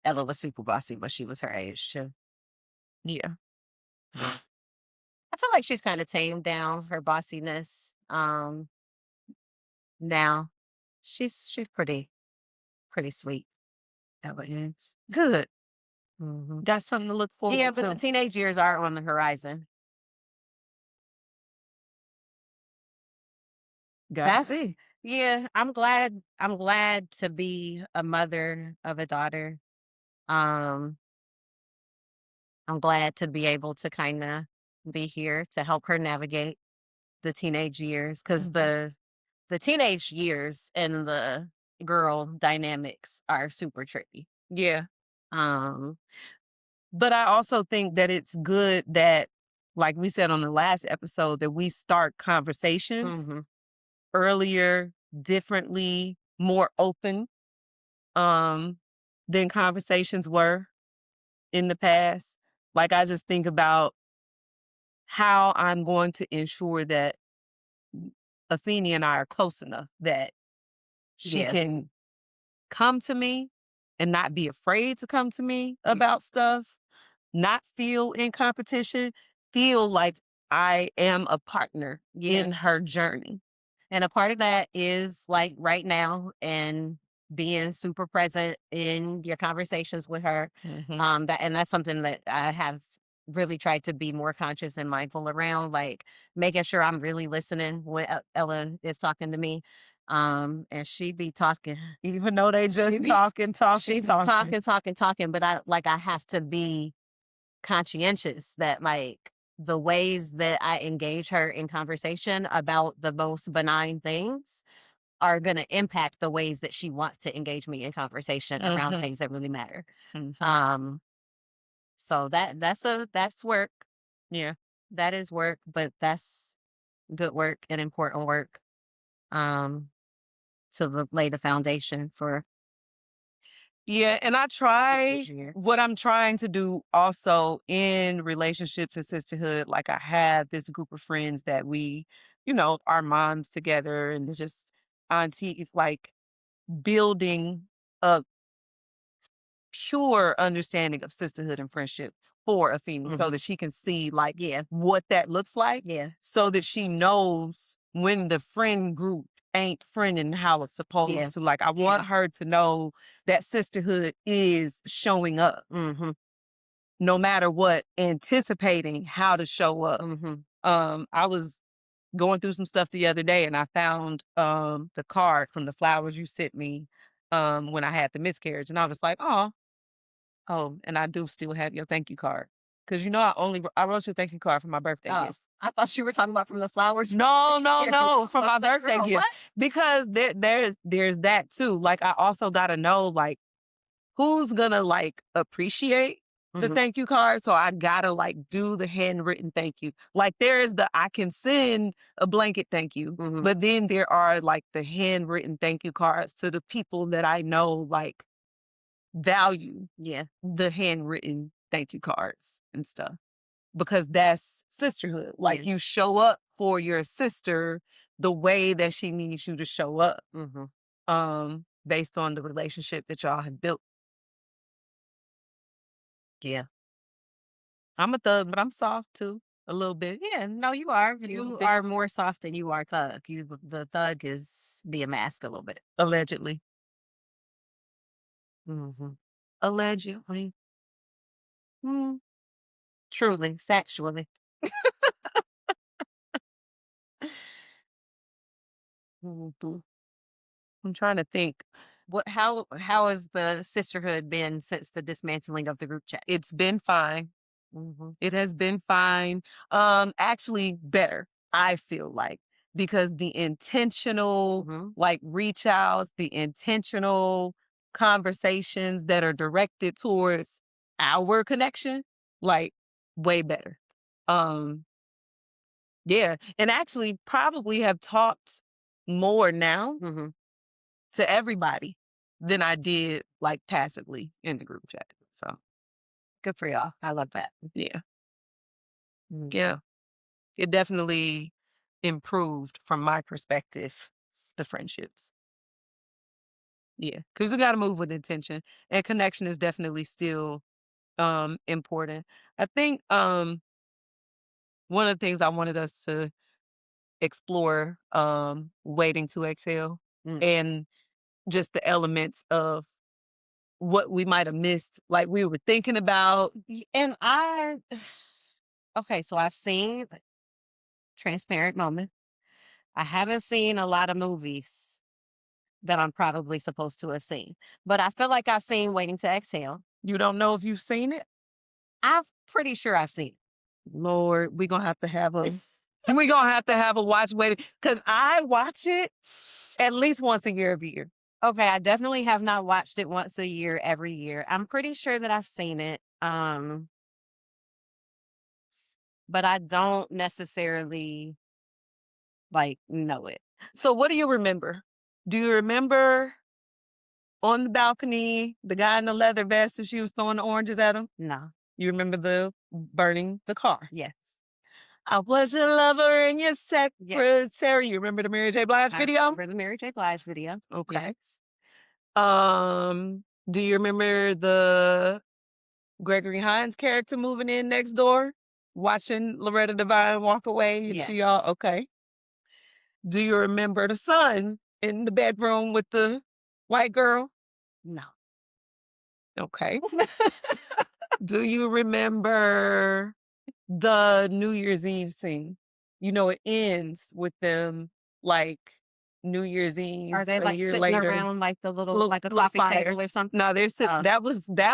[SPEAKER 1] Ella was super bossy, but she was her age too.
[SPEAKER 2] Yeah.
[SPEAKER 1] I feel like she's kind of tamed down her bossiness. Now she's pretty sweet. Ella is.
[SPEAKER 2] Good.
[SPEAKER 1] Hmm.
[SPEAKER 2] Got something to look
[SPEAKER 1] Yeah,
[SPEAKER 2] forward
[SPEAKER 1] but the
[SPEAKER 2] to.
[SPEAKER 1] teenage years are on the horizon.
[SPEAKER 2] Gotta
[SPEAKER 1] That's
[SPEAKER 2] see.
[SPEAKER 1] yeah, I'm glad to be a mother of a daughter. Um, I'm glad to be able to kinda be here to help her navigate the teenage years because
[SPEAKER 2] Mhm.
[SPEAKER 1] the teenage years and the girl dynamics are super tricky.
[SPEAKER 2] Yeah.
[SPEAKER 1] Um
[SPEAKER 2] But I also think that it's good that, like we said on the last episode, that we start conversations
[SPEAKER 1] mhm,
[SPEAKER 2] earlier, differently, more open, um, than conversations were in the past. Like, I just think about how I'm going to ensure that Athenia and I are close enough that she
[SPEAKER 1] yeah,
[SPEAKER 2] can come to me and not be afraid to come to me about stuff, not feel in competition, feel like I am a partner
[SPEAKER 1] yeah.
[SPEAKER 2] in her journey.
[SPEAKER 1] And a part of that is like right now and being super present in your conversations with her.
[SPEAKER 2] Mhm.
[SPEAKER 1] That's something that I have really tried to be more conscious and mindful around, like making sure I'm really listening when Ella is talking to me. And she be talking,
[SPEAKER 2] Even though they
[SPEAKER 1] she
[SPEAKER 2] just
[SPEAKER 1] be
[SPEAKER 2] talking, talking,
[SPEAKER 1] she be
[SPEAKER 2] talking.
[SPEAKER 1] talking, but I have to be conscientious that like the ways that I engage her in conversation about the most benign things are going to impact the ways that she wants to engage me in conversation around
[SPEAKER 2] Mhm,
[SPEAKER 1] things that really matter.
[SPEAKER 2] mhm.
[SPEAKER 1] Um, so that's work.
[SPEAKER 2] Yeah.
[SPEAKER 1] That is work, but that's good work and important work. Um, lay the foundation for
[SPEAKER 2] Yeah, and I
[SPEAKER 1] teenage
[SPEAKER 2] try
[SPEAKER 1] years.
[SPEAKER 2] what I'm trying to do also in relationships and sisterhood. Like, I have this group of friends that we, our moms together and it's just aunties, like building a pure understanding of sisterhood and friendship for Afeni so
[SPEAKER 1] Hmm.
[SPEAKER 2] that she can see like
[SPEAKER 1] Yeah,
[SPEAKER 2] what that looks like,
[SPEAKER 1] yeah,
[SPEAKER 2] so that she knows when the friend group ain't friending how it's
[SPEAKER 1] yeah,
[SPEAKER 2] supposed to. Like, I
[SPEAKER 1] yeah.
[SPEAKER 2] want her to know that sisterhood is showing up
[SPEAKER 1] Hmm.
[SPEAKER 2] no matter what, anticipating how to show up.
[SPEAKER 1] Hmm.
[SPEAKER 2] I was going through some stuff the other day and I found the card from the flowers you sent me when I had the miscarriage, and I was like, oh, and I do still have your thank you card. Cause I wrote you a thank you card for my birthday
[SPEAKER 1] Oh,
[SPEAKER 2] gift.
[SPEAKER 1] I thought you were talking about from the flowers.
[SPEAKER 2] No, no,
[SPEAKER 1] I
[SPEAKER 2] no, for
[SPEAKER 1] was
[SPEAKER 2] my
[SPEAKER 1] like,
[SPEAKER 2] birthday
[SPEAKER 1] girl,
[SPEAKER 2] gift.
[SPEAKER 1] what?
[SPEAKER 2] Because there's that too. Like, I also gotta know like who's gonna like appreciate the
[SPEAKER 1] Mhm,
[SPEAKER 2] thank you card. So I gotta like do the handwritten thank you. Like, there is I can send a blanket thank you,
[SPEAKER 1] mhm.
[SPEAKER 2] but then there are like the handwritten thank you cards to the people that I know like value
[SPEAKER 1] Yeah,
[SPEAKER 2] the handwritten thank you cards and stuff, because that's sisterhood.
[SPEAKER 1] yeah,
[SPEAKER 2] Like, you show up for your sister the way that she needs you to show up,
[SPEAKER 1] mhm,
[SPEAKER 2] based on the relationship that y'all have built.
[SPEAKER 1] yeah.
[SPEAKER 2] I'm a thug, but I'm soft too, a little bit.
[SPEAKER 1] Yeah, no, you are.
[SPEAKER 2] A little
[SPEAKER 1] You
[SPEAKER 2] bit.
[SPEAKER 1] are more soft than you are thug. The thug is being masked a little bit.
[SPEAKER 2] Allegedly.
[SPEAKER 1] Mhm.
[SPEAKER 2] Allegedly.
[SPEAKER 1] Mm, truly, factually.
[SPEAKER 2] Mhm. I'm trying to think.
[SPEAKER 1] What? How has the sisterhood been since the dismantling of the group chat?
[SPEAKER 2] It's been fine.
[SPEAKER 1] Mhm,
[SPEAKER 2] It has been fine. Actually better, I feel like, because the intentional
[SPEAKER 1] mhm.
[SPEAKER 2] like reach outs, the intentional conversations that are directed towards our connection, like, way better. Um, yeah, and actually probably have talked more now
[SPEAKER 1] Mhm.
[SPEAKER 2] to everybody than I did like passively in the group chat. So,
[SPEAKER 1] Good for y'all. I love that.
[SPEAKER 2] yeah.
[SPEAKER 1] Mhm.
[SPEAKER 2] Yeah. It definitely improved from my perspective, the friendships. Yeah, because you got to move with intention, and connection is definitely still important. I think one of the things I wanted us to explore, waiting to exhale,
[SPEAKER 1] Mm.
[SPEAKER 2] and just the elements of what we might have missed, like we were thinking about.
[SPEAKER 1] And okay, so I've seen transparent moment. I haven't seen a lot of movies that I'm probably supposed to have seen, but I feel like I've seen Waiting to Exhale.
[SPEAKER 2] You don't know if you've seen it?
[SPEAKER 1] I'm pretty sure I've seen
[SPEAKER 2] Lord, we gonna have to have a watch waiting because I watch it at least once a year every year.
[SPEAKER 1] it. Okay, I definitely have not watched it once a year, every year. I'm pretty sure that I've seen it, but I don't necessarily like know it.
[SPEAKER 2] So what do you remember? Do you remember on the balcony, the guy in the leather vest and she was throwing the oranges at him?
[SPEAKER 1] No.
[SPEAKER 2] You remember the burning the car?
[SPEAKER 1] Yes.
[SPEAKER 2] I was your lover and your
[SPEAKER 1] Yes.
[SPEAKER 2] secretary. You remember the Mary J. Blige
[SPEAKER 1] I
[SPEAKER 2] video?
[SPEAKER 1] remember the Mary J. Blige video.
[SPEAKER 2] Okay.
[SPEAKER 1] Yes.
[SPEAKER 2] Do you remember the Gregory Hines character moving in next door, watching Loretta Devine walk away, and she all
[SPEAKER 1] Yes.
[SPEAKER 2] okay? Do you remember the son in the bedroom with the white girl?
[SPEAKER 1] No.
[SPEAKER 2] Okay. Do you remember the New Year's Eve scene? You know, it ends with them like New Year's Eve
[SPEAKER 1] Are they
[SPEAKER 2] a
[SPEAKER 1] like
[SPEAKER 2] year
[SPEAKER 1] sitting
[SPEAKER 2] later.
[SPEAKER 1] around like the little,
[SPEAKER 2] Little
[SPEAKER 1] like a
[SPEAKER 2] little
[SPEAKER 1] coffee
[SPEAKER 2] fire.
[SPEAKER 1] table or something?
[SPEAKER 2] No, they're sit
[SPEAKER 1] Oh,
[SPEAKER 2] that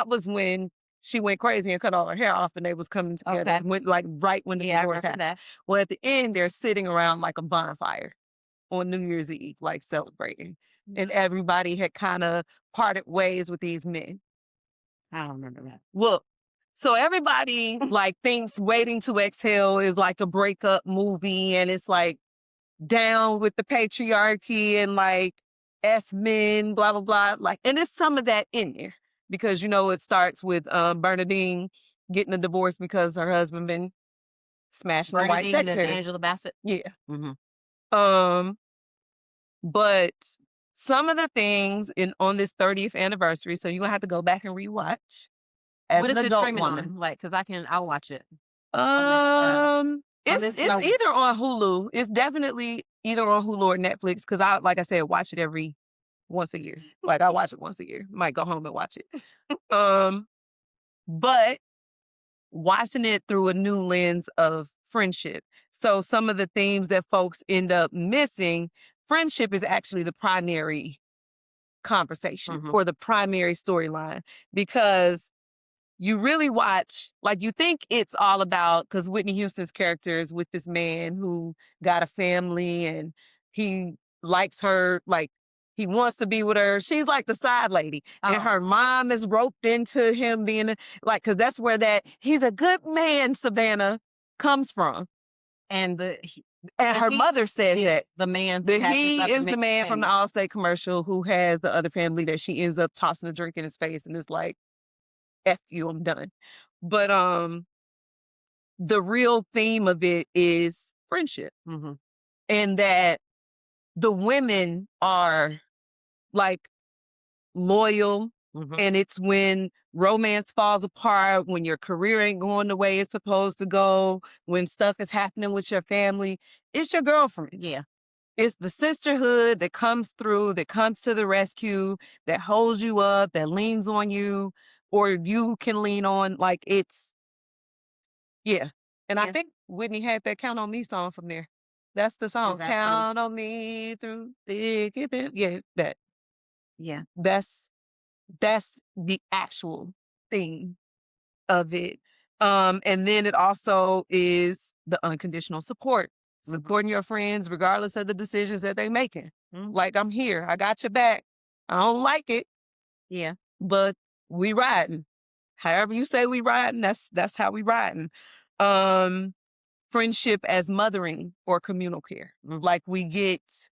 [SPEAKER 2] was when she went crazy and cut all her hair off and they was coming together.
[SPEAKER 1] okay.
[SPEAKER 2] Went like right when the
[SPEAKER 1] Yeah, I
[SPEAKER 2] divorce
[SPEAKER 1] remember
[SPEAKER 2] happened.
[SPEAKER 1] that.
[SPEAKER 2] Well, at the end, they're sitting around like a bonfire on New Year's Eve, like celebrating. And everybody had kind of parted ways with these men.
[SPEAKER 1] I don't remember that.
[SPEAKER 2] Well, so everybody like thinks Waiting to Exhale is like a breakup movie and it's like down with the patriarchy and like F men, blah, blah, blah. Like, and there's some of that in there because, you know, it starts with Bernadine getting a divorce because her husband been smashing a white
[SPEAKER 1] Bernadine is
[SPEAKER 2] secretary.
[SPEAKER 1] Angela Bassett.
[SPEAKER 2] Yeah.
[SPEAKER 1] Mm-hmm.
[SPEAKER 2] Um, but some of the things on this 30th anniversary, so you're gonna have to go back and rewatch as
[SPEAKER 1] What
[SPEAKER 2] an
[SPEAKER 1] is it
[SPEAKER 2] adult
[SPEAKER 1] streaming
[SPEAKER 2] woman.
[SPEAKER 1] on? Like, cause I'll watch it on this, on
[SPEAKER 2] It's
[SPEAKER 1] this.
[SPEAKER 2] it's
[SPEAKER 1] No,
[SPEAKER 2] either on Hulu. It's definitely either on Hulu or Netflix because I, like I said, watch it every once a year. Like I watch it once a year. Might go home and watch it. But watching it through a new lens of friendship. So some of the themes that folks end up missing, friendship is actually the primary conversation
[SPEAKER 1] Mhm.
[SPEAKER 2] or the primary storyline because you really watch, like you think it's all about, because Whitney Houston's character is with this man who got a family and he likes her, like he wants to be with her. She's like the side lady. And
[SPEAKER 1] Oh,
[SPEAKER 2] her mom is roped into him being like, because that's where that he's a good man, Savannah, comes from.
[SPEAKER 1] and
[SPEAKER 2] And her
[SPEAKER 1] he
[SPEAKER 2] mother says
[SPEAKER 1] is
[SPEAKER 2] that
[SPEAKER 1] the man who has this
[SPEAKER 2] he
[SPEAKER 1] other
[SPEAKER 2] is the man from the
[SPEAKER 1] family.
[SPEAKER 2] Allstate commercial who has the other family that she ends up tossing a drink in his face and is like, F you, I'm done. But the real theme of it is friendship
[SPEAKER 1] Mhm.
[SPEAKER 2] and that the women are like loyal.
[SPEAKER 1] Mhm.
[SPEAKER 2] And it's when romance falls apart, when your career ain't going the way it's supposed to go, when stuff is happening with your family, it's your girlfriends.
[SPEAKER 1] Yeah.
[SPEAKER 2] It's the sisterhood that comes through, that comes to the rescue, that holds you up, that leans on you, or you can lean on. Like yeah. And I
[SPEAKER 1] Yeah.
[SPEAKER 2] think Whitney had that Count on Me song from there. That's the song.
[SPEAKER 1] Is that from?
[SPEAKER 2] Count on me through thick and thin. Yeah,
[SPEAKER 1] Yeah.
[SPEAKER 2] that's that's the actual theme of it. And then it also is the unconditional support.
[SPEAKER 1] Mhm.
[SPEAKER 2] Supporting your friends regardless of the decisions that they making.
[SPEAKER 1] Mhm.
[SPEAKER 2] Like I'm here. I got your back. I don't like it,
[SPEAKER 1] Yeah.
[SPEAKER 2] but we riding. However you say we riding, that's how we riding. Um Friendship as mothering or communal care.
[SPEAKER 1] Mhm.
[SPEAKER 2] Like we get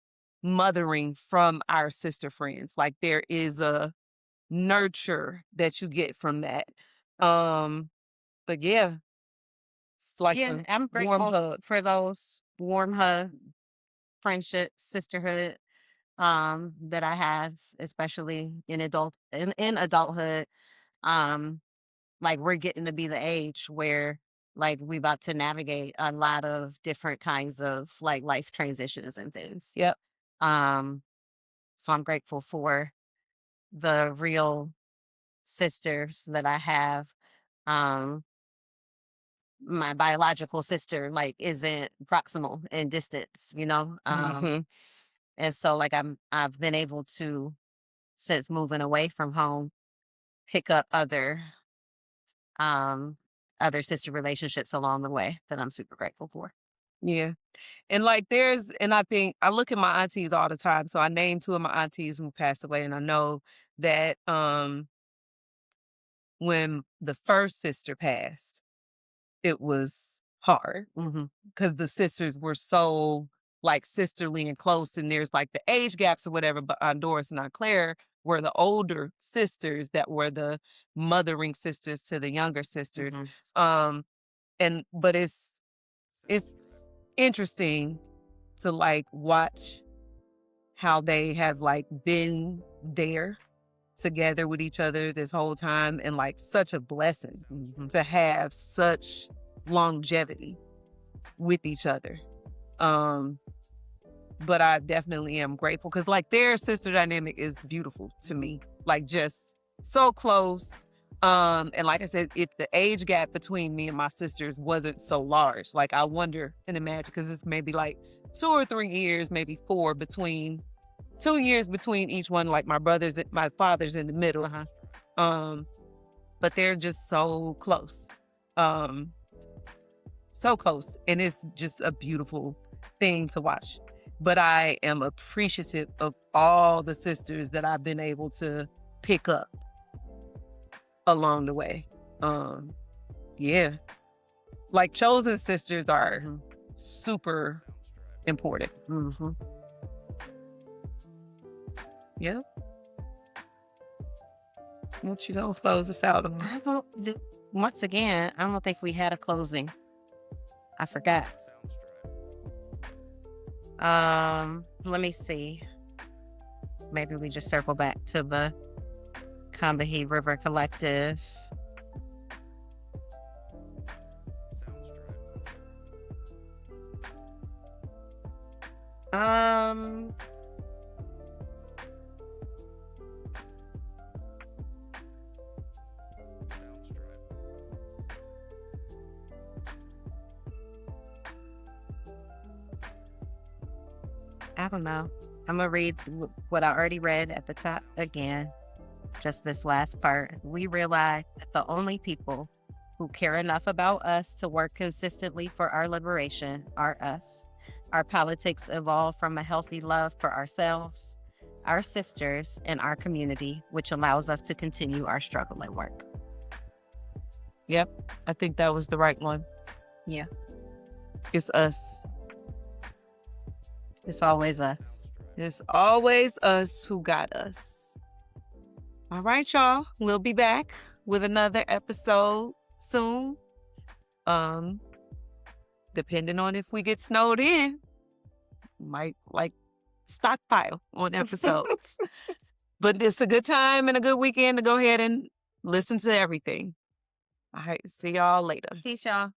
[SPEAKER 2] mothering from our sister friends. Like there is a nurture that you get from that. Um, but yeah, it's like
[SPEAKER 1] Yeah,
[SPEAKER 2] a
[SPEAKER 1] I'm
[SPEAKER 2] warm
[SPEAKER 1] grateful
[SPEAKER 2] hug.
[SPEAKER 1] for those warm hug, friendship, sisterhood, that I have, especially in adulthood. Um, like we're getting to be the age where like we about to navigate a lot of different kinds of like life transitions and things.
[SPEAKER 2] Yep.
[SPEAKER 1] Um, so I'm grateful for the real sisters that I have. Um, my biological sister like isn't proximal in distance, you know.
[SPEAKER 2] Mhm.
[SPEAKER 1] And so like I've been able to, since moving away from home, pick up um other sister relationships along the way that I'm super grateful for.
[SPEAKER 2] Yeah. And, like, and I think I look at my aunties all the time, so I named 2 of my aunties who passed away, and I know that, when the first sister passed, it was hard
[SPEAKER 1] Hmm.
[SPEAKER 2] because the sisters were so, like, sisterly and close, and there's, like, the age gaps or whatever, but Aunt Doris and Aunt Claire were the older sisters that were the mothering sisters to the younger sisters,
[SPEAKER 1] Hmm.
[SPEAKER 2] um, but it's interesting to, like, watch how they have, like, been there together with each other this whole time, and, like, such a blessing
[SPEAKER 1] Hmm.
[SPEAKER 2] to have such longevity with each other. Um, but I definitely am grateful because, like, their sister dynamic is beautiful to me, like, just so close. And like I said, if the age gap between me and my sisters wasn't so large, like, I wonder and imagine because it's maybe like 2 or 3 years, maybe 4 between 2 years between each one, like, my father's in the middle.
[SPEAKER 1] Uh-huh.
[SPEAKER 2] Um, but they're just so close. Um, so close, and it's just a beautiful thing to watch. But I am appreciative of all the sisters that I've been able to pick up along the way. Um, yeah, like chosen sisters are
[SPEAKER 1] Hmm.
[SPEAKER 2] super important.
[SPEAKER 1] Hmm.
[SPEAKER 2] Yeah. What you gonna close us out on?
[SPEAKER 1] Once again, I don't think we had a closing. I forgot. Let me see. Maybe we just circle back to the Combahee River Collective. Um, I don't know. I'm gonna read what I already read at the top again. Just this last part. We realize that the only people who care enough about us to work consistently for our liberation are us. Our politics evolve from a healthy love for ourselves, our sisters, and our community, which allows us to continue our struggle and work.
[SPEAKER 2] Yep, I think that was the right one.
[SPEAKER 1] Yeah,
[SPEAKER 2] It's us.
[SPEAKER 1] it's always us.
[SPEAKER 2] It's always us who got us. All right, y'all. We'll be back with another episode soon. Um, Depending on if we get snowed in, might like stockpile on episodes. But it's a good time and a good weekend to go ahead and listen to everything. All right, see y'all later.
[SPEAKER 1] Peace, y'all.